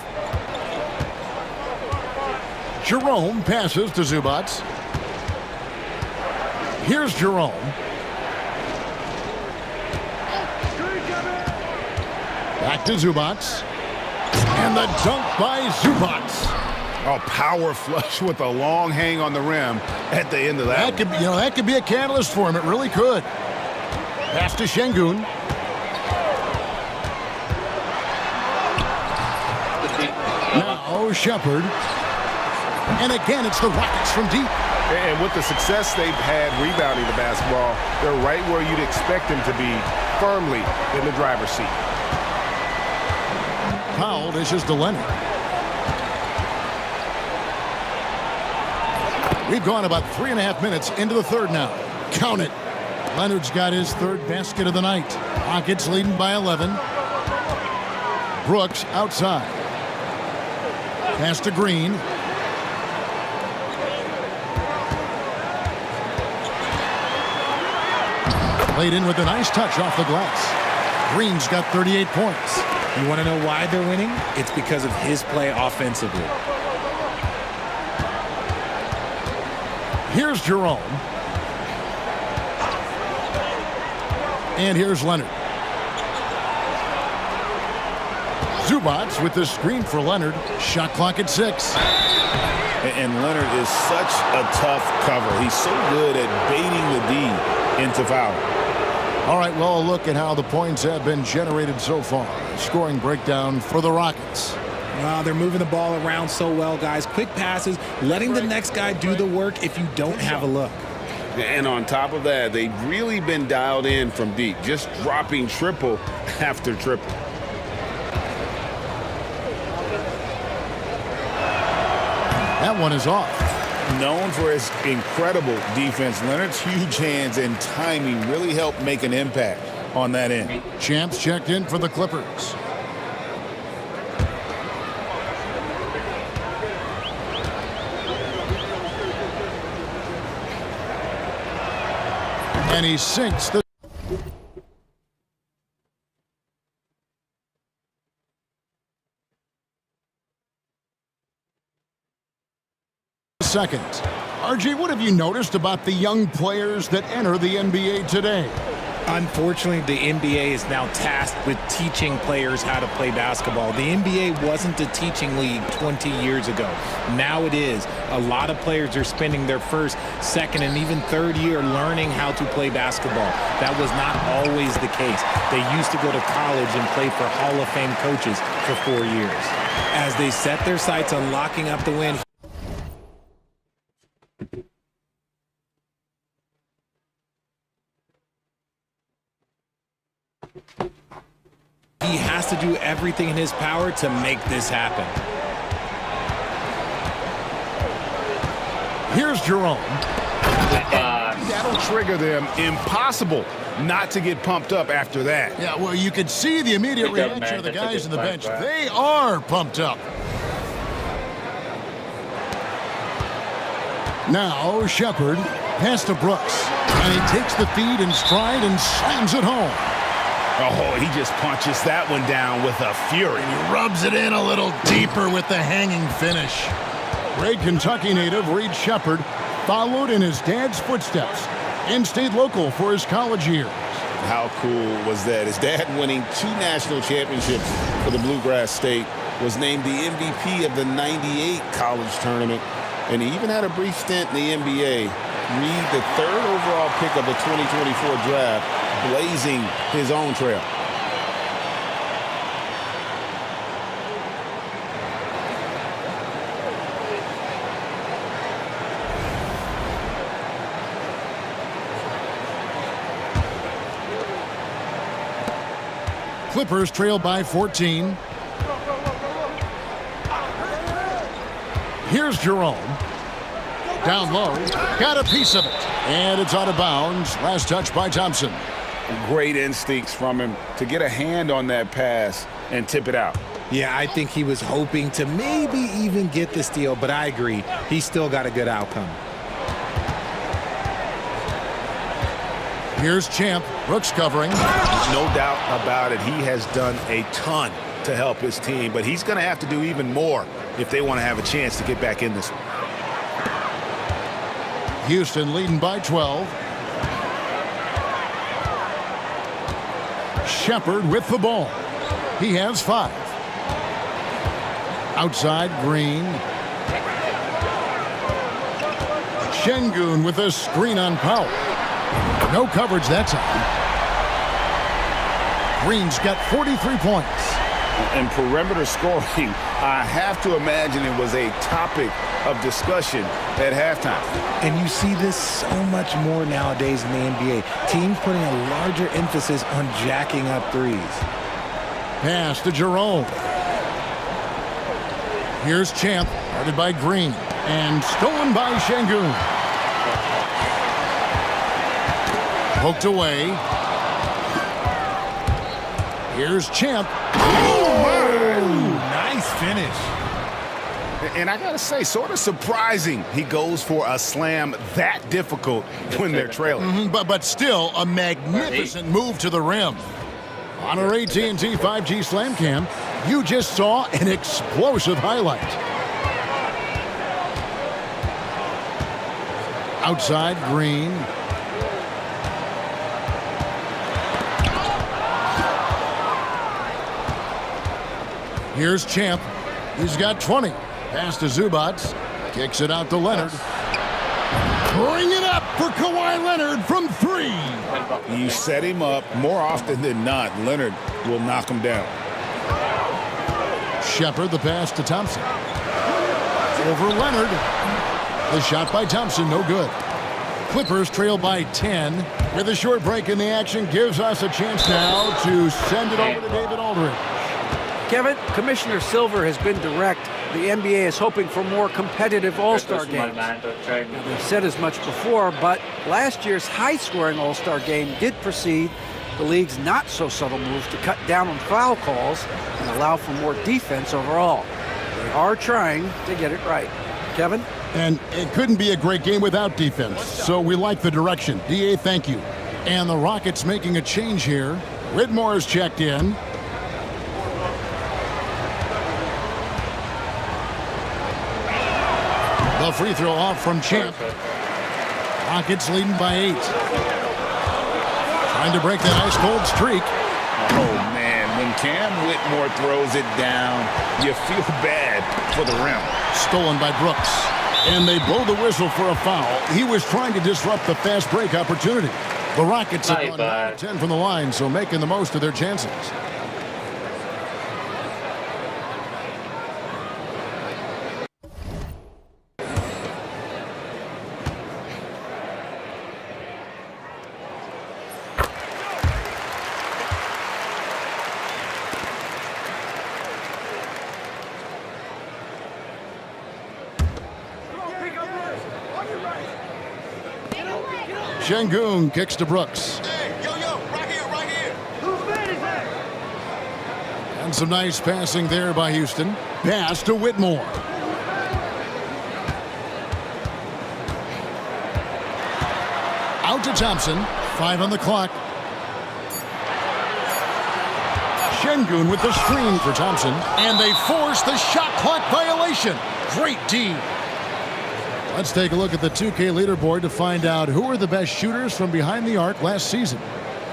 Jerome passes to Zubats. Here's Jerome. Back to Zubats. And the dunk by Zubats. Oh, power flush with a long hang on the rim at the end of that. That could be a catalyst for him. It really could. Pass to Şengün. Now Shepard. And again, it's the Rockets from deep. And with the success they've had rebounding the basketball, they're right where you'd expect them to be, firmly in the driver's seat. Powell dishes to Leonard. We've gone about 3.5 minutes into the third now. Count it. Leonard's got his third basket of the night. Rockets leading by 11. Brooks outside. Pass to Green. Laid in with a nice touch off the glass. Green's got 38 points. You want to know why they're winning? It's because of his play offensively. Here's Jerome. And here's Leonard. Zubats with the screen for Leonard. Shot clock at 6. And Leonard is such a tough cover. He's so good at baiting the D into foul. All right, well, a look at how the points have been generated so far. Scoring breakdown for the Rockets. Well, they're moving the ball around so well, guys. Quick passes, letting the next guy do the work if you don't have a look. And on top of that, they've really been dialed in from deep, just dropping triple after triple. That one is off. Known for his incredible defense, Leonard's huge hands and timing really helped make an impact on that end. Champs checked in for the Clippers. And he sinks the second. RJ, what have you noticed about the young players that enter the NBA today? Unfortunately, the NBA is now tasked with teaching players how to play basketball. The NBA wasn't a teaching league 20 years ago. Now it is. A lot of players are spending their first, second, and even third year learning how to play basketball. That was not always the case. They used to go to college and play for Hall of Fame coaches for 4 years. As they set their sights on locking up the win, he has to do everything in his power to make this happen. Here's Jerome. That'll trigger them. Impossible not to get pumped up after that. Yeah, well, you could see the immediate reaction of the guys on the bench. They are pumped up. Now, Shepard, pass to Brooks. And he takes the feed in stride and slams it home. Oh, he just punches that one down with a fury. He rubs it in a little deeper with the hanging finish. Great Kentucky native Reed Shepard followed in his dad's footsteps and stayed local for his college years. How cool was that? His dad, winning 2 national championships for the Bluegrass State, was named the MVP of the '98 college tournament, and he even had a brief stint in the NBA. Reed, the 3rd overall pick of the 2024 draft, blazing his own trail. Clippers trail by 14. Here's Jerome. Down low. Got a piece of it. And it's out of bounds. Last touch by Thompson. Great instincts from him to get a hand on that pass and tip it out. Yeah, I think he was hoping to maybe even get the steal, but I agree. He still got a good outcome. Here's Champ. Brooks covering. No doubt about it. He has done a ton to help his team, but he's going to have to do even more if they want to have a chance to get back in this one. Houston leading by 12. Shepard with the ball. He has 5. Outside, Green. Şengün with a screen on Powell. No coverage that time. Green's got 43 points. And perimeter scoring, I have to imagine it was a topic of discussion at halftime. And you see this so much more nowadays in the NBA. Teams putting a larger emphasis on jacking up threes. Pass to Jerome. Here's Champ, guarded by Green, and stolen by Şengün. Poked away. Here's Champ. Nice finish. And I got to say, sort of surprising he goes for a slam that difficult when they're trailing. But still a magnificent move to the rim. On our AT&T 5G Slam Cam, you just saw an explosive highlight. Outside, Green. Here's Champ. He's got 20. Pass to Zubats. Kicks it out to Leonard. Bring it up for Kawhi Leonard from 3. You set him up more often than not. Leonard will knock him down. Shepard, the pass to Thompson. Over Leonard. The shot by Thompson, no good. Clippers trail by 10. With a short break in the action, gives us a chance now to send it over to David Aldridge. Kevin, Commissioner Silver has been direct. The NBA is hoping for more competitive All-Star games. Now, they've said as much before, but last year's high-scoring All-Star game did precede the league's not-so-subtle moves to cut down on foul calls and allow for more defense overall. They are trying to get it right. Kevin? And it couldn't be a great game without defense, so we like the direction. DA, thank you. And the Rockets making a change here. Whitmore is checked in. The free throw off from Champ. Rockets leading by 8. Trying to break that ice-cold streak. Oh, man, when Cam Whitmore throws it down, you feel bad for the rim. Stolen by Brooks. And they blow the whistle for a foul. He was trying to disrupt the fast break opportunity. The Rockets have won 9-10 from the line, so making the most of their chances. Şengün kicks to Brooks. Hey, yo, right here. Whose man is that? And some nice passing there by Houston. Pass to Whitmore. Out to Thompson. 5 on the clock. Şengün with the screen for Thompson. And they force the shot clock violation. Great D. Let's take a look at the 2K leaderboard to find out who are the best shooters from behind the arc last season.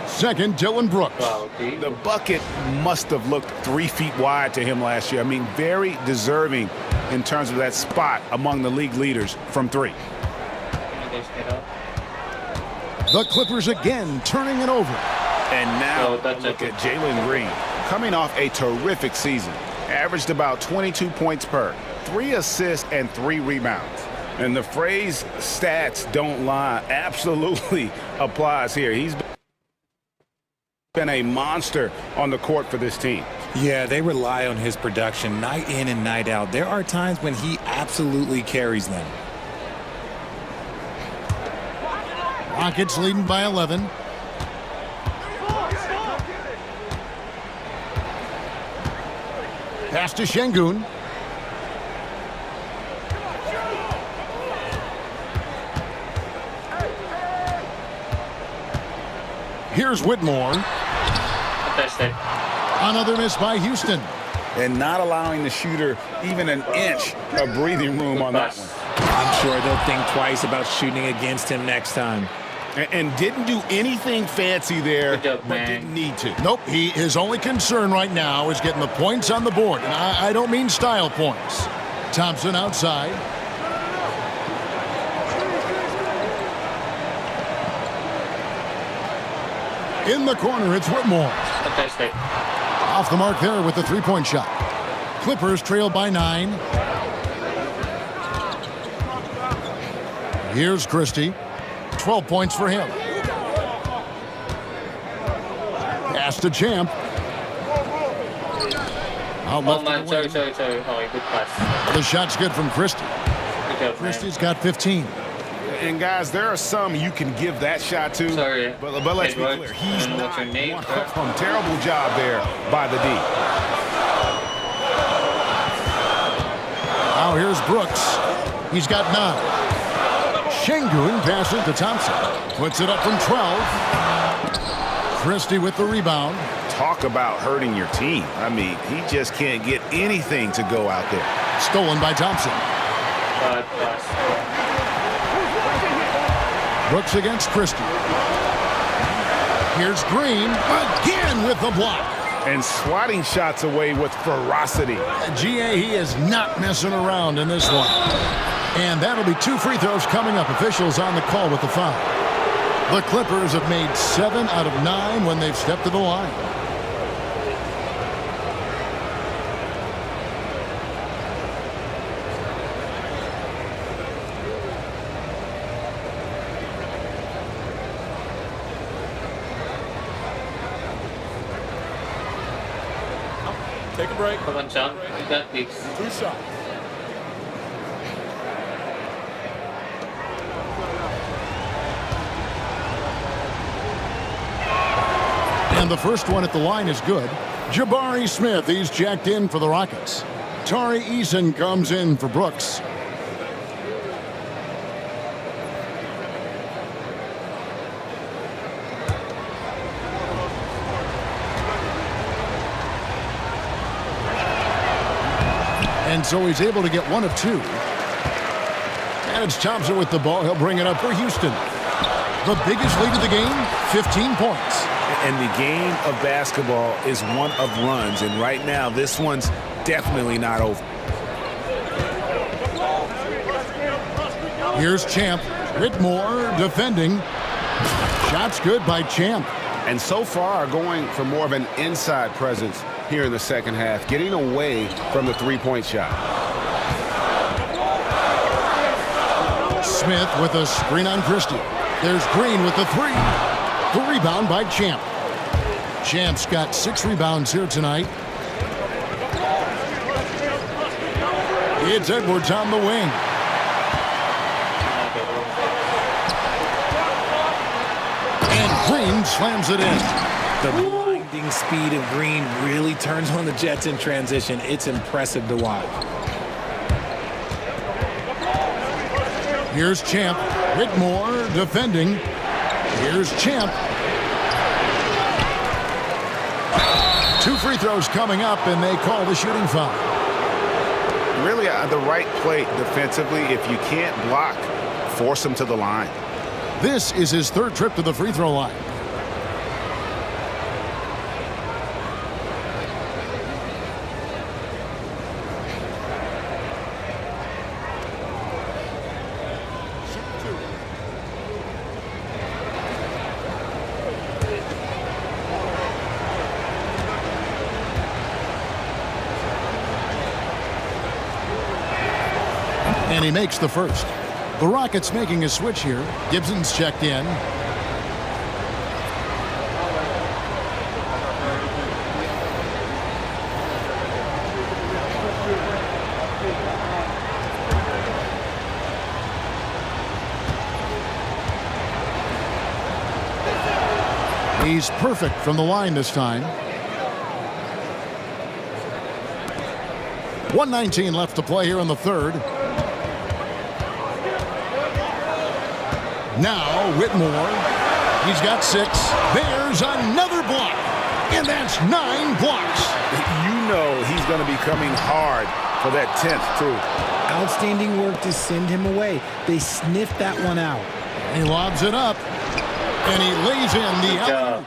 Second, Dylan Brooks. The bucket must have looked 3 feet wide to him last year. I mean, very deserving in terms of that spot among the league leaders from 3. The Clippers again turning it over. And now look at Jalen Green coming off a terrific season. Averaged about 22 points per, 3 assists and 3 rebounds. And the phrase stats don't lie absolutely applies here. He's been a monster on the court for this team. Yeah, they rely on his production night in and night out. There are times when he absolutely carries them. Rockets leading by 11. Pass to Şengün. Here's Whitmore. Another miss by Houston. And not allowing the shooter even an inch of breathing room on that one. I'm sure they'll think twice about shooting against him next time. And didn't do anything fancy there, but didn't need to. Nope, his only concern right now is getting the points on the board. And I don't mean style points. Thompson outside. In the corner, it's Whitmore. Off the mark there with the three-point shot. Clippers trail by 9. Here's Christie. 12 points for him. Pass to Champ. Oh man, sorry. Oh, good pass. The shot's good from Christie. Christie's got 15. And guys, there are some you can give that shot to. Sorry. But let's be clear, he's not one of them. Terrible job there by the D. Now here's Brooks. He's got 9. Şengün passes to Thompson. Puts it up from 12. Christie with the rebound. Talk about hurting your team. I mean, he just can't get anything to go out there. Stolen by Thompson. Brooks against Christie. Here's Green again with the block. and swatting shots away with ferocity. GA, he is not messing around in this one. And that'll be 2 free throws coming up. Officials on the call with the foul. The Clippers have made 7 out of 9 when they've stepped to the line. Take a break. Come on, Sean. You got this. 2 shots. And the first one at the line is good. Jabari Smith, he's jacked in for the Rockets. Tari Eason comes in for Brooks. And so he's able to get 1 of 2. And it's Thompson with the ball. He'll bring it up for Houston. The biggest lead of the game, 15 points. And the game of basketball is one of runs. And right now, this one's definitely not over. Here's Champ. Whitmore defending. Shots good by Champ. And so far going for more of an inside presence here in the second half, getting away from the three-point shot. Smith with a screen on Christie. There's Green with the 3. The rebound by Champ. Champ's got 6 rebounds here tonight. It's Edwards on the wing. And Green slams it in. The blinding speed of Green really turns on the Jets in transition. It's impressive to watch. Here's Champ. Whitmore defending. Here's Champ. 2 free throws coming up, and they call the shooting foul. Really the right play defensively. If you can't block, force him to the line. This is his 3rd trip to the free throw line. And he makes the first. The Rockets making a switch here. Gibson's checked in. He's perfect from the line this time. 1:19 left to play here in the 3rd. Now Whitmore. He's got 6. There's another block. And that's 9 blocks. You know he's going to be coming hard for that 10th, too. Outstanding work to send him away. They sniffed that one out. He lobs it up. And he lays in the alley.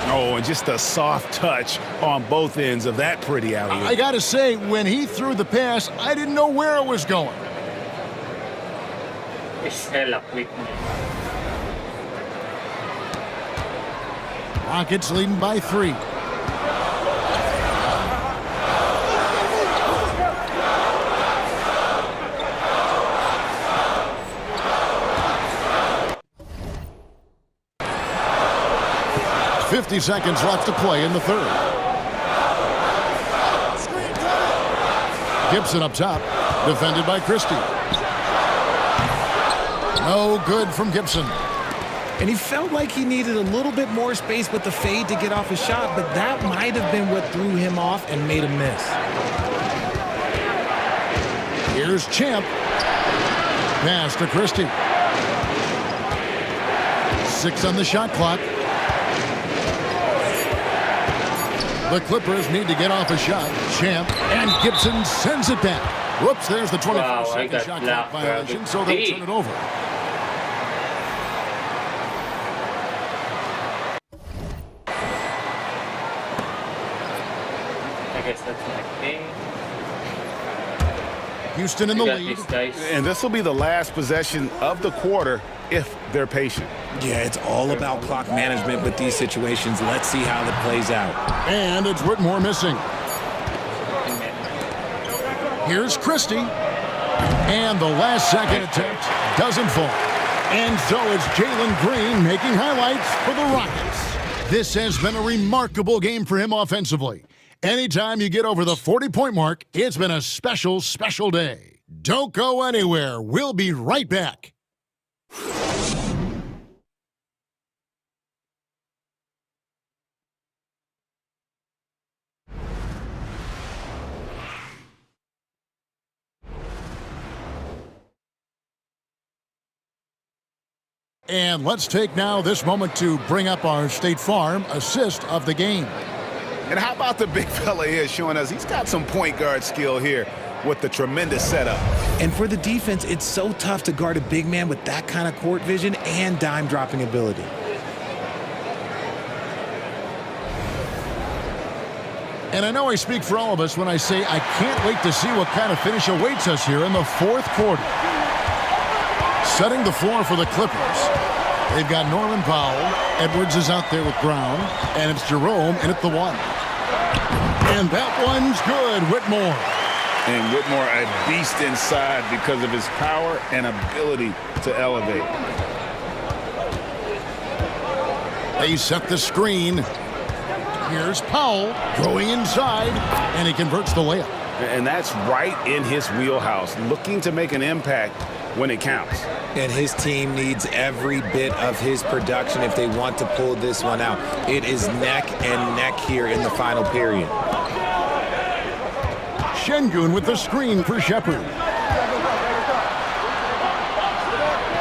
Oh, and just a soft touch on both ends of that pretty alley. I got to say, when he threw the pass, I didn't know where it was going. Rockets leading by 3. .50 seconds left to play in the 3rd. Gibson up top, defended by Christie. No good from Gibson. And he felt like he needed a little bit more space with the fade to get off his shot, but that might have been what threw him off and made him miss. Here's Champ. Pass to Christie. 6 on the shot clock. The Clippers need to get off a shot. Champ and Gibson sends it back. Whoops, there's the 24-second shot clock violation, so they'll turn it over. guess that's my game. Houston in the lead. And this will be the last possession of the quarter if they're patient. Yeah, it's all about clock management with these situations. Let's see how that plays out. And it's Whitmore missing. Here's Christie. And the last second attempt doesn't fall. And so it's Jalen Green making highlights for the Rockets. This has been a remarkable game for him offensively. Anytime you get over the 40-point mark, it's been a special, special day. Don't go anywhere. We'll be right back. And let's take now this moment to bring up our State Farm assist of the game. And how about the big fella here showing us he's got some point guard skill here with the tremendous setup. And for the defense, it's so tough to guard a big man with that kind of court vision and dime dropping ability. And I know I speak for all of us when I say I can't wait to see what kind of finish awaits us here in the fourth quarter. Setting the floor for the Clippers. They've got Norman Powell. Edwards is out there with Brown. And it's Jerome in at the one. And that one's good, Whitmore. And Whitmore a beast inside because of his power and ability to elevate. They set the screen. Here's Powell going inside, and he converts the layup. And that's right in his wheelhouse, looking to make an impact when it counts. And his team needs every bit of his production if they want to pull this one out. It is neck and neck here in the final period. Şengün with the screen for Shepherd.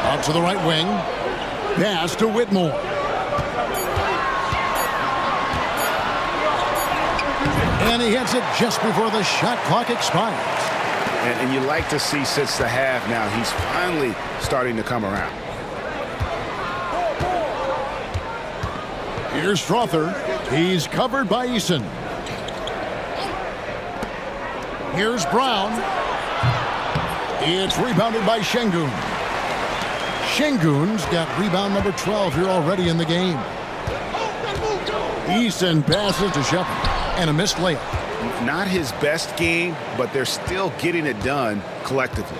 Out to the right wing. Pass to Whitmore. And he hits it just before the shot clock expires. And you like to see since the half now, he's finally starting to come around. Here's Strother. He's covered by Eason. Here's Brown. It's rebounded by Şengün. Şengün's got rebound number 12 here already in the game. Eason passes to Shepherd. And a missed layup. Not his best game, but they're still getting it done collectively.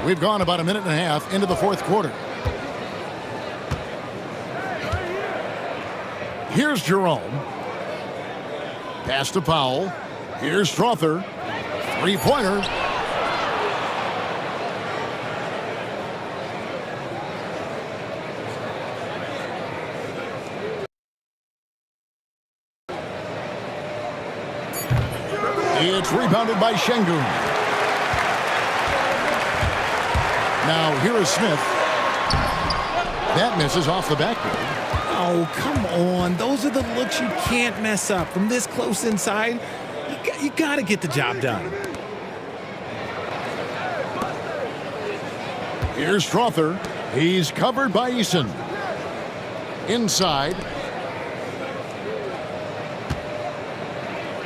We've gone about a minute and a half into the fourth quarter. Here's Jerome. Pass to Powell. Here's Strother. Three-pointer. It's rebounded by Şengün. Now here is Smith. That misses off the backboard. Oh, come on. Those are the looks you can't mess up. From this close inside, you got to get the job done. Here's Strother. He's covered by Eason. Inside.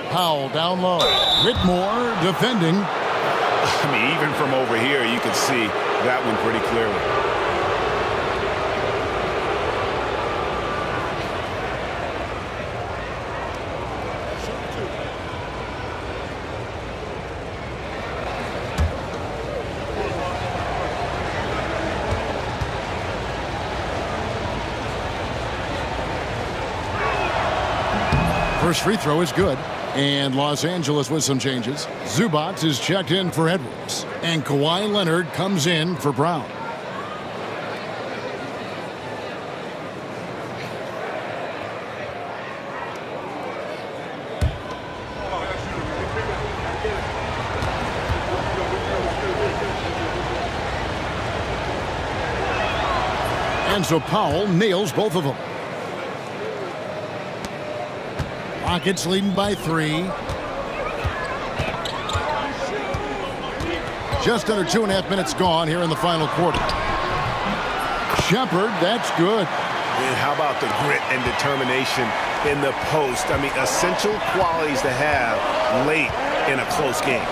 Powell down low. Whitmore defending. I mean, even from over here, you can see that one pretty clearly. First free throw is good. And Los Angeles with some changes. Zubac is checked in for Edwards. And Kawhi Leonard comes in for Brown. And so Powell nails both of them. Rockets leading by 3. Just under 2.5 minutes gone here in the final quarter. Shepherd, that's good. And how about the grit and determination in the post? I mean, essential qualities to have late in a close game.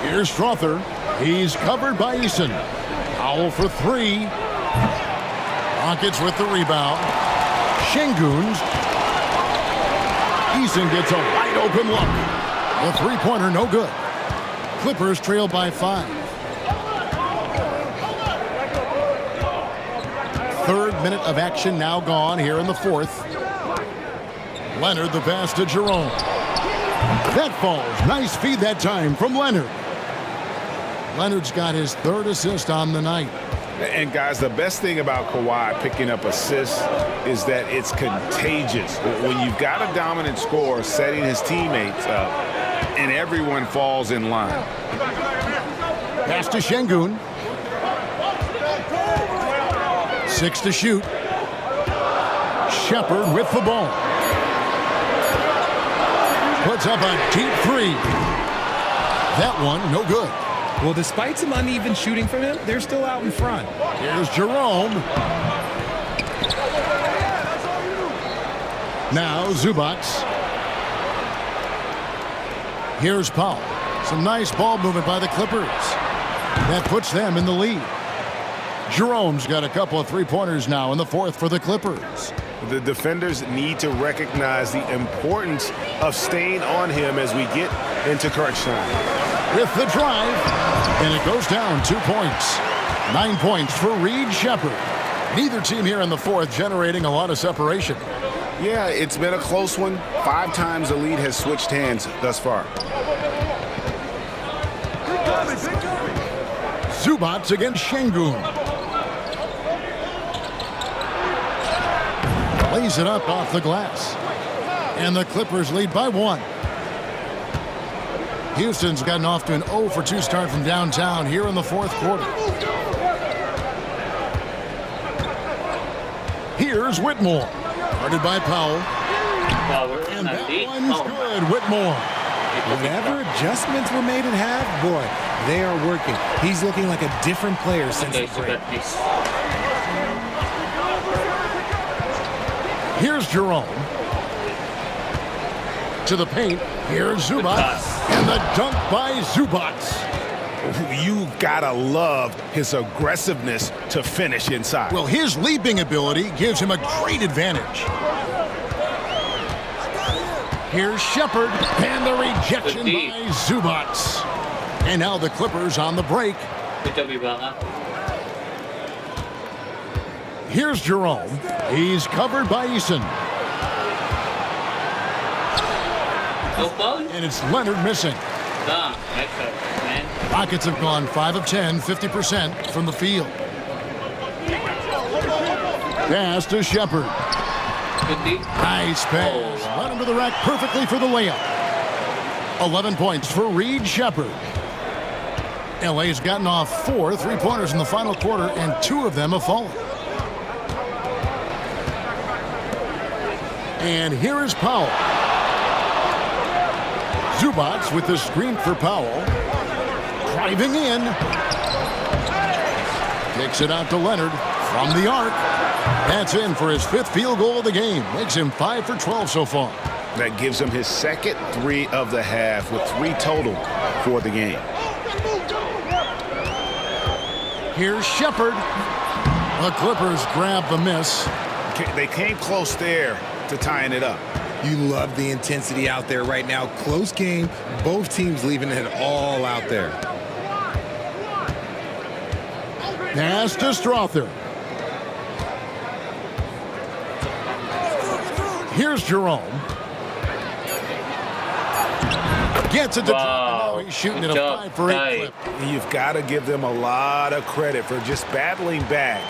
Here's Strother. He's covered by Eason. Powell for three. Rockets with the rebound. Şengün's. Eason gets a wide open look. The three-pointer no good. Clippers trail by 5. Third minute of action now gone here in the fourth. Leonard the pass to Jerome. That falls. Nice feed that time from Leonard. Leonard's got his third assist on the night. And guys, the best thing about Kawhi picking up assists is that it's contagious. When you've got a dominant scorer setting his teammates up, and everyone falls in line. Pass to Şengün. 6 to shoot. Shepard with the ball. Puts up a deep three. That one, no good. Well, despite some uneven shooting from him, they're still out in front. Here's Jerome. Now Zubac. Here's Powell. Some nice ball movement by the Clippers. That puts them in the lead. Jerome's got a couple of three-pointers now in the fourth for the Clippers. The defenders need to recognize the importance of staying on him as we get into crunch time. With the drive, and it goes down 2 points. 9 points for Reed Shepard. Neither team here in the fourth generating a lot of separation. Yeah, it's been a close one. 5 times the lead has switched hands thus far. Zubac against Şengün. Lays it up off the glass. And the Clippers lead by 1. Houston's gotten off to an 0 for 2 start from downtown here in the fourth quarter. Here's Whitmore. Guarded by Powell. And that one's good, Whitmore. Whatever adjustments were made at half, boy, they are working. He's looking like a different player since the break. Here's Jerome. To the paint. Here's Zubac. And the dunk by Zubac. You gotta love his aggressiveness to finish inside. Well, his leaping ability gives him a great advantage. Here's Shepard, and the rejection by Zubac. And now the Clippers on the break. Here's Jerome. He's covered by Eason. And it's Leonard missing. Rockets have gone 5 of 10, 50% from the field. Pass to Shepard. Nice pass. Led him to the rack perfectly for the layup. 11 points for Reed Shepard. LA's gotten off 4 three-pointers in the final quarter, and 2 of them have fallen. And here is Powell. Zubac with the screen for Powell. Driving in. Kicks it out to Leonard from the arc. That's in for his 5th field goal of the game. Makes him 5 for 12 so far. That gives him his second 3 of the half with 3 total for the game. Here's Shepard. The Clippers grab the miss. They came close there to tying it up. You love the intensity out there right now. Close game. Both teams leaving it all out there. Pass to Strother. Here's Jerome. Gets it to drop. He's shooting at a 5 for 8 clip. You've got to give them a lot of credit for just battling back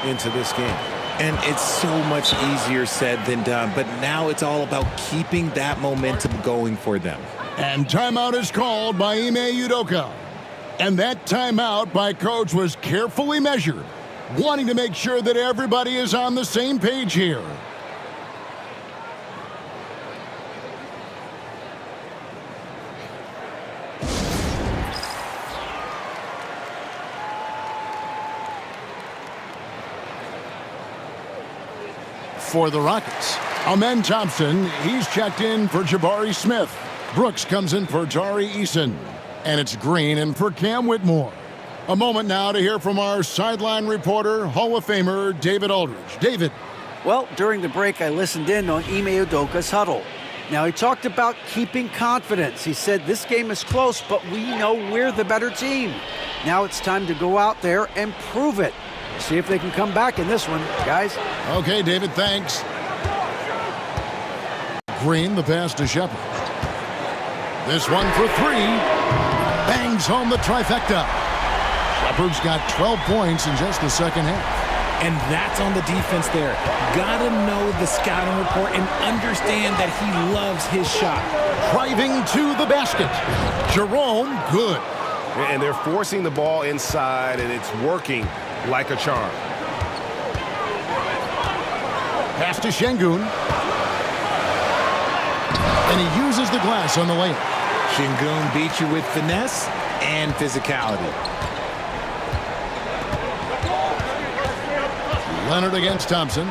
into this game. And it's so much easier said than done. But now it's all about keeping that momentum going for them. And timeout is called by Ime Udoka. And that timeout by Coach was carefully measured, wanting to make sure that everybody is on the same page here. for the Rockets. Amen Thompson, he's checked in for Jabari Smith. Brooks comes in for Tari Eason. And it's Green in for Cam Whitmore. A moment now to hear from our sideline reporter, Hall of Famer David Aldridge. David. Well, during the break, I listened in on Ime Udoka's huddle. Now, he talked about keeping confidence. He said, this game is close, but we know we're the better team. Now it's time to go out there and prove it. See if they can come back in this one, guys. Okay, David, thanks. Green, the pass to Shepard. This one for three. Bangs home the trifecta. Shepard's got 12 points in just the second half. And that's on the defense there. Gotta know the scouting report and understand that he loves his shot. Driving to the basket. Jerome, good. And they're forcing the ball inside, and it's working like a charm. Pass to Şengün. And he uses the glass on the layup. Şengün beat you with finesse and physicality. Leonard against Thompson.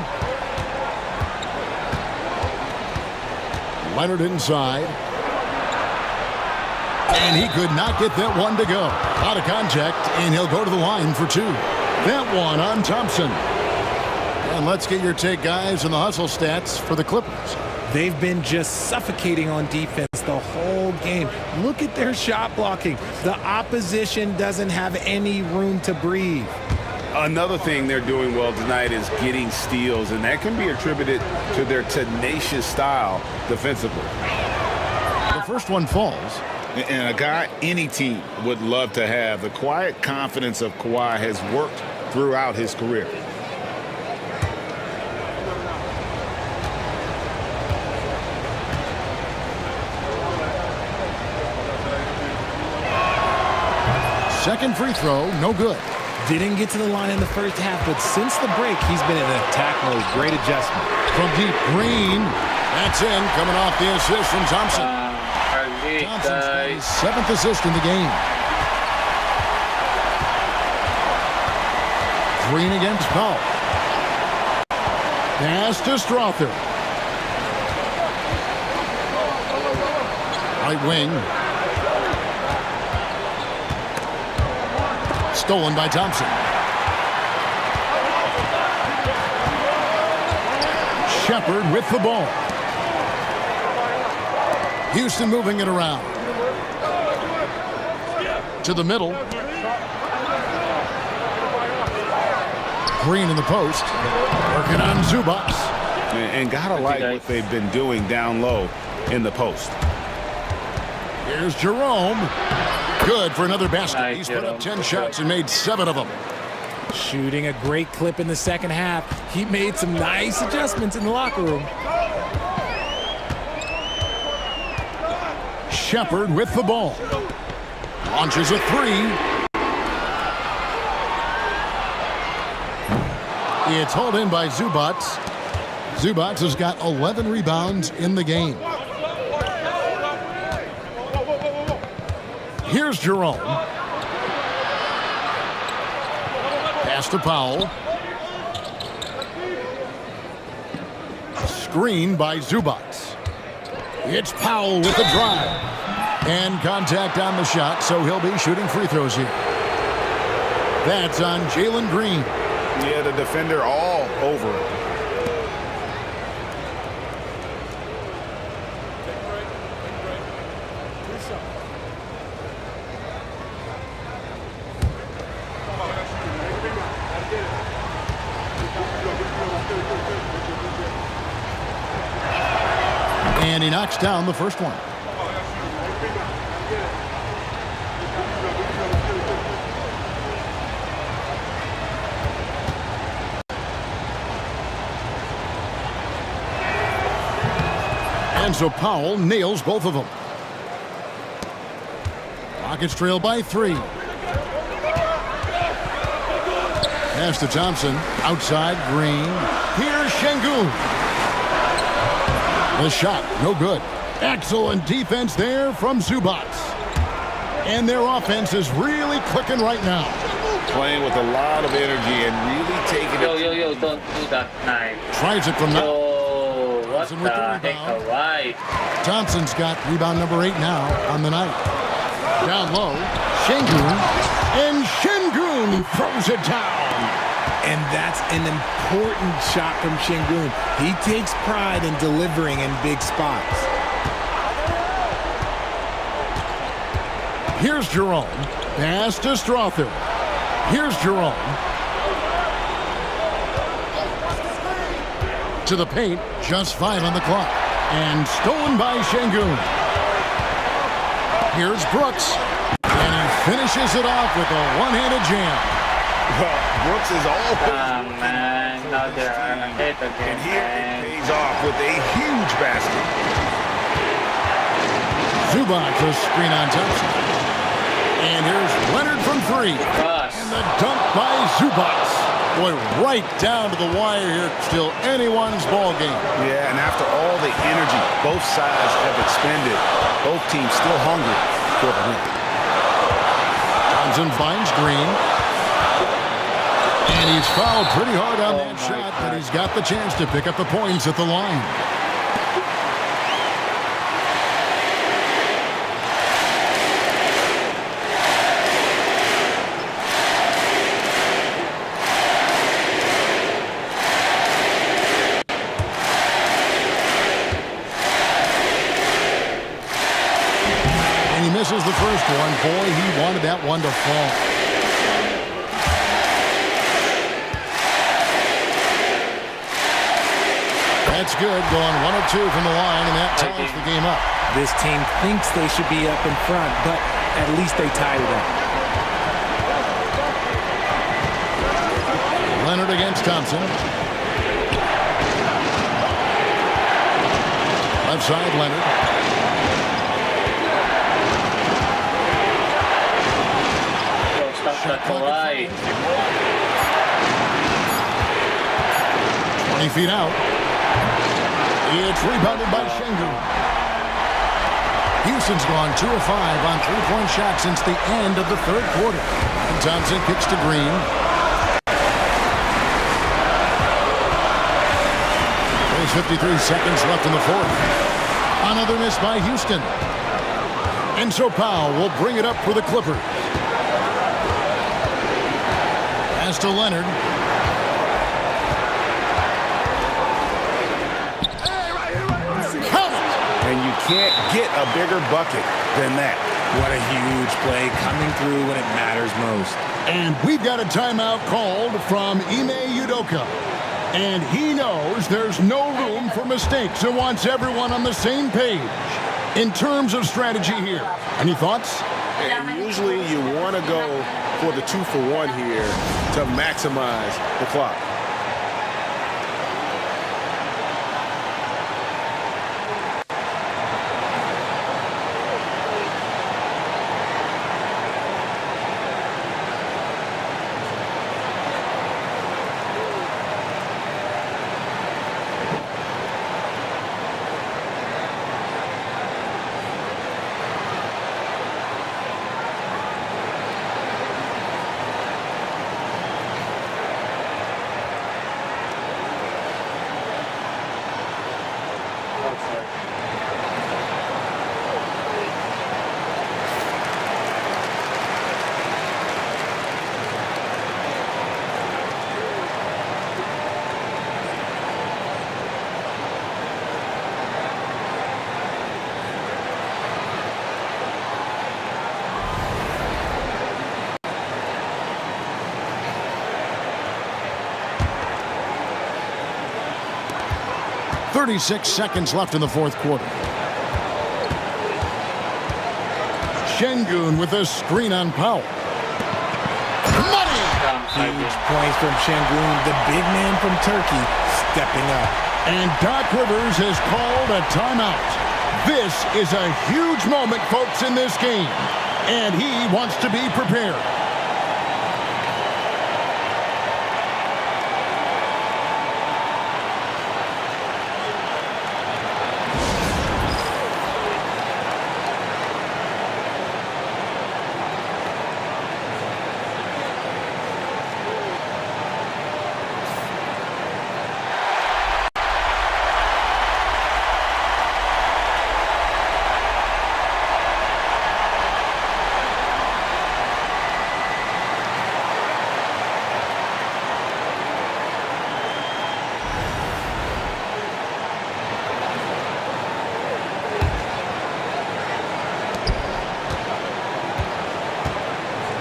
Leonard inside. And he could not get that one to go. Out of contact, and he'll go to the line for two. That one on Thompson. And let's get your take, guys, on the hustle stats for the Clippers. They've been just suffocating on defense the whole game. Look at their shot blocking. The opposition doesn't have any room to breathe. Another thing they're doing well tonight is getting steals, and that can be attributed to their tenacious style defensively. The first one falls. And a guy any team would love to have. The quiet confidence of Kawhi has worked throughout his career. Second free throw, no good. Didn't get to the line in the first half, but since the break, he's been in attack mode. Great adjustment. From deep, Green. That's in, coming off the assist from Thompson. Thompson's got his 7th assist in the game. Green against Powell. Pass to Strother. Right wing. Stolen by Thompson. Shepard with the ball. Houston moving it around. To the middle. Green in the post. Working on Zubac. And gotta like what they've been doing down low in the post. Here's Jerome. Good for another basket. He's put up 10 shots and made 7 of them. Shooting a great clip in the second half. He made some nice adjustments in the locker room. Shepard with the ball. Launches a three. It's hauled in by Zubac. Zubac has got 11 rebounds in the game. Here's Jerome. Pass to Powell. Screen by Zubac. It's Powell with the drive. And contact on the shot, so he'll be shooting free throws here. That's on Jalen Green. Yeah, the defender all over it. And he knocks down the first one. And so Powell nails both of them. Rockets trail by 3. Pass to Thompson. Outside, Green. Here's Şengün. The shot, no good. Excellent defense there from Zubac. And their offense is really clicking right now. playing with a lot of energy and really taking Yo, it. don't do that knife. Tries it from now. Yo, what Thompson with the the heck, rebound. Kawhi? Thompson's got rebound number 8 now on the night. Down low, Şengün, and Şengün throws it down. And that's an important shot from Şengün. He takes pride in delivering in big spots. Here's Jerome. Pass to Strother. Here's Jerome. To the paint, just 5 on the clock. And stolen by Şengün. Here's Brooks. And he finishes it off with a one-handed jam. Well, Brooks is always Man, now they're on a hit again, and here man. it pays off with a huge basket. Zubac, a screen on Thompson. And here's Leonard from 3. And the dunk by Zubac. Boy, right down to the wire here. Still anyone's ball game. Yeah, and after all the energy both sides have expended, both teams still hungry for the win. Thompson finds Green. And he's fouled pretty hard on that shot, but he's got the chance to pick up the points at the line. And he misses the first one. Boy, he wanted that one to fall. That's good, going 1 of 2 from the line, and that ties the game up. This team thinks they should be up in front, but at least they tied it up. Leonard against Thompson. Left side, Leonard. Stop that, Kawhi. 20 feet out. It's rebounded by Şengün. Houston's gone 2 of 5 on three-point shots since the end of the third quarter. And Thompson kicks to Green. There's 53 seconds left in the fourth. Another miss by Houston. And so Powell will bring it up for the Clippers. Pass to Leonard. And you can't get a bigger bucket than that. What a huge play coming through when it matters most. And we've got a timeout called from Ime Udoka. And he knows there's no room for mistakes and wants everyone on the same page in terms of strategy here. Any thoughts? And usually you want to go for the 2-for-1 here to maximize the clock. .36 seconds left in the fourth quarter. Şengün with a screen on Powell. Money! Huge points from Şengün, the big man from Turkey, stepping up. And Doc Rivers has called a timeout. This is a huge moment, folks, in this game. And he wants to be prepared.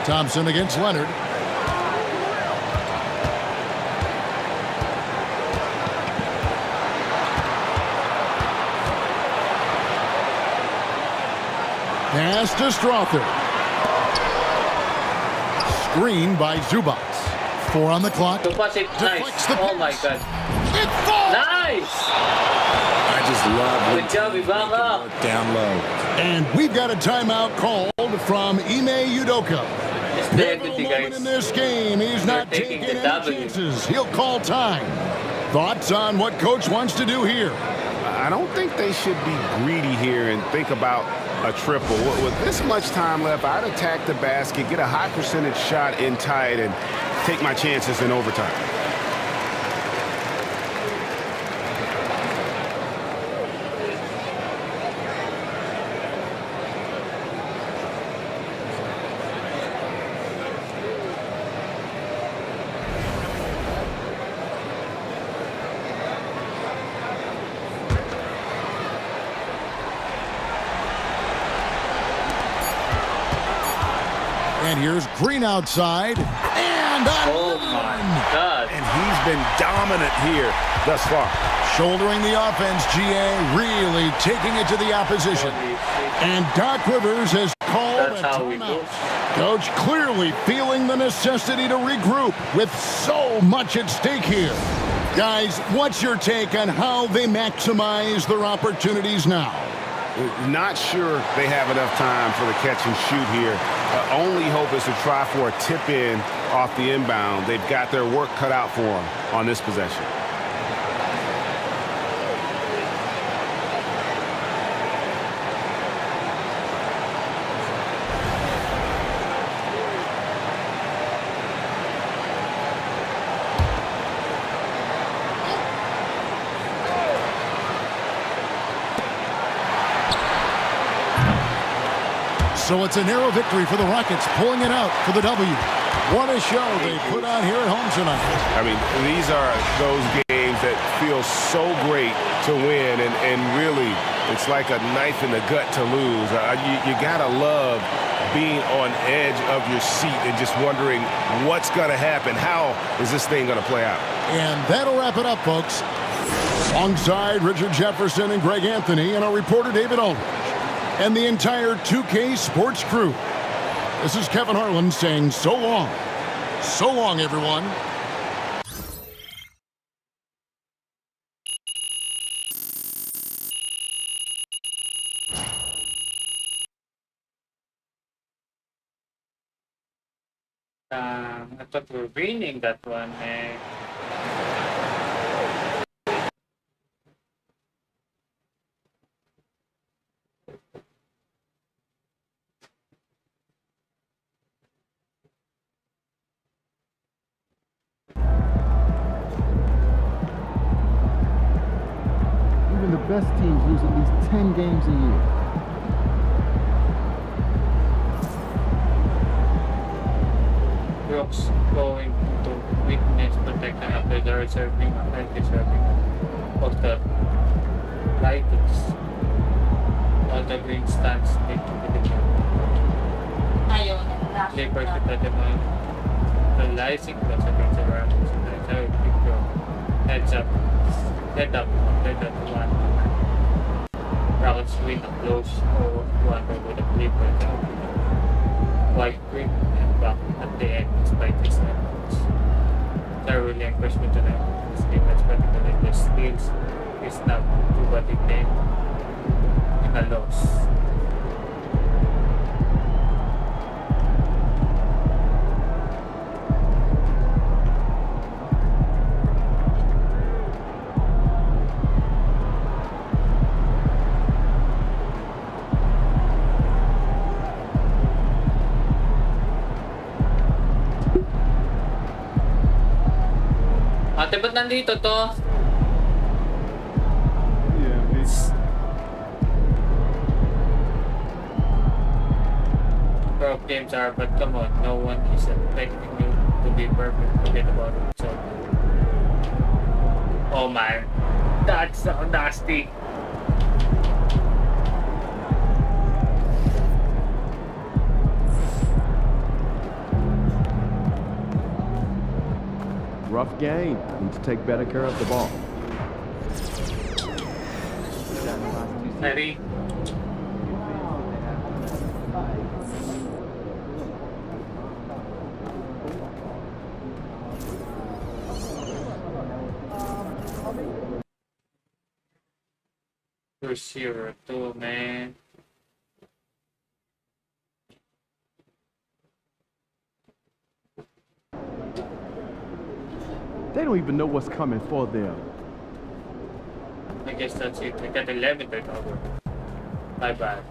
Thompson against Leonard. Pass to Strother. Screen by Zubats. 4 on the clock. Nice. Oh my god. It falls! Nice! I just love Good job, Ibaka. down low. And we've got a timeout called from Ime Udoka. Pivotal moment in this game. He's not taking any chances. He'll call time. Thoughts on what coach wants to do here? I don't think they should be greedy here and think about a triple. With this much time left, I'd attack the basket, get a high percentage shot in tight, and take my chances in overtime. And here's Green outside. And oh my God. And he's been dominant here thus far. Shouldering the offense, GA really taking it to the opposition. And Doc Rivers has called a timeout. Coach clearly feeling the necessity to regroup with so much at stake here. Guys, what's your take on how they maximize their opportunities now? Not sure they have enough time for the catch and shoot here. Only hope is to try for a tip in off the inbound. They've got their work cut out for them on this possession. So it's a narrow victory for the Rockets, pulling it out for the W. What a show they put on here at home tonight. I mean, these are those games that feel so great to win, and really, it's like a knife in the gut to lose. You gotta love being on edge of your seat and just wondering what's gonna happen. How is this thing gonna play out? And that'll wrap it up, folks. Alongside Richard Jefferson and Greg Anthony and our reporter David Aldridge and the entire 2K Sports crew. This is Kevin Harlan saying so long. So long, everyone. I thought we were winning that one, man. Even the best teams lose at least 10 games a year. Brooks going to witness protection after the reserving and deserving of the Lakers. All the green stands need to be determined. Lakers with the demand. Realizing that's against the Raptors. That's how it picked up. Heads up. Head up. Head up to one. Rounds win a close 0-1 over the Clippers. White green and back at the end despite his efforts. Thoroughly impressed with tonight. His defense, particularly the steals, is not to what it named in a loss. Ate, ba't nandito to? Yeah, please. Pro games are, but come on, no one is expecting you to be perfect. Forget about it. So, oh man, that's so nasty. Rough game. Need to take better care of the ball. Ready? Receiver too, man. They don't even know what's coming for them. I guess that's it. I got 11 turnover. Bye bye.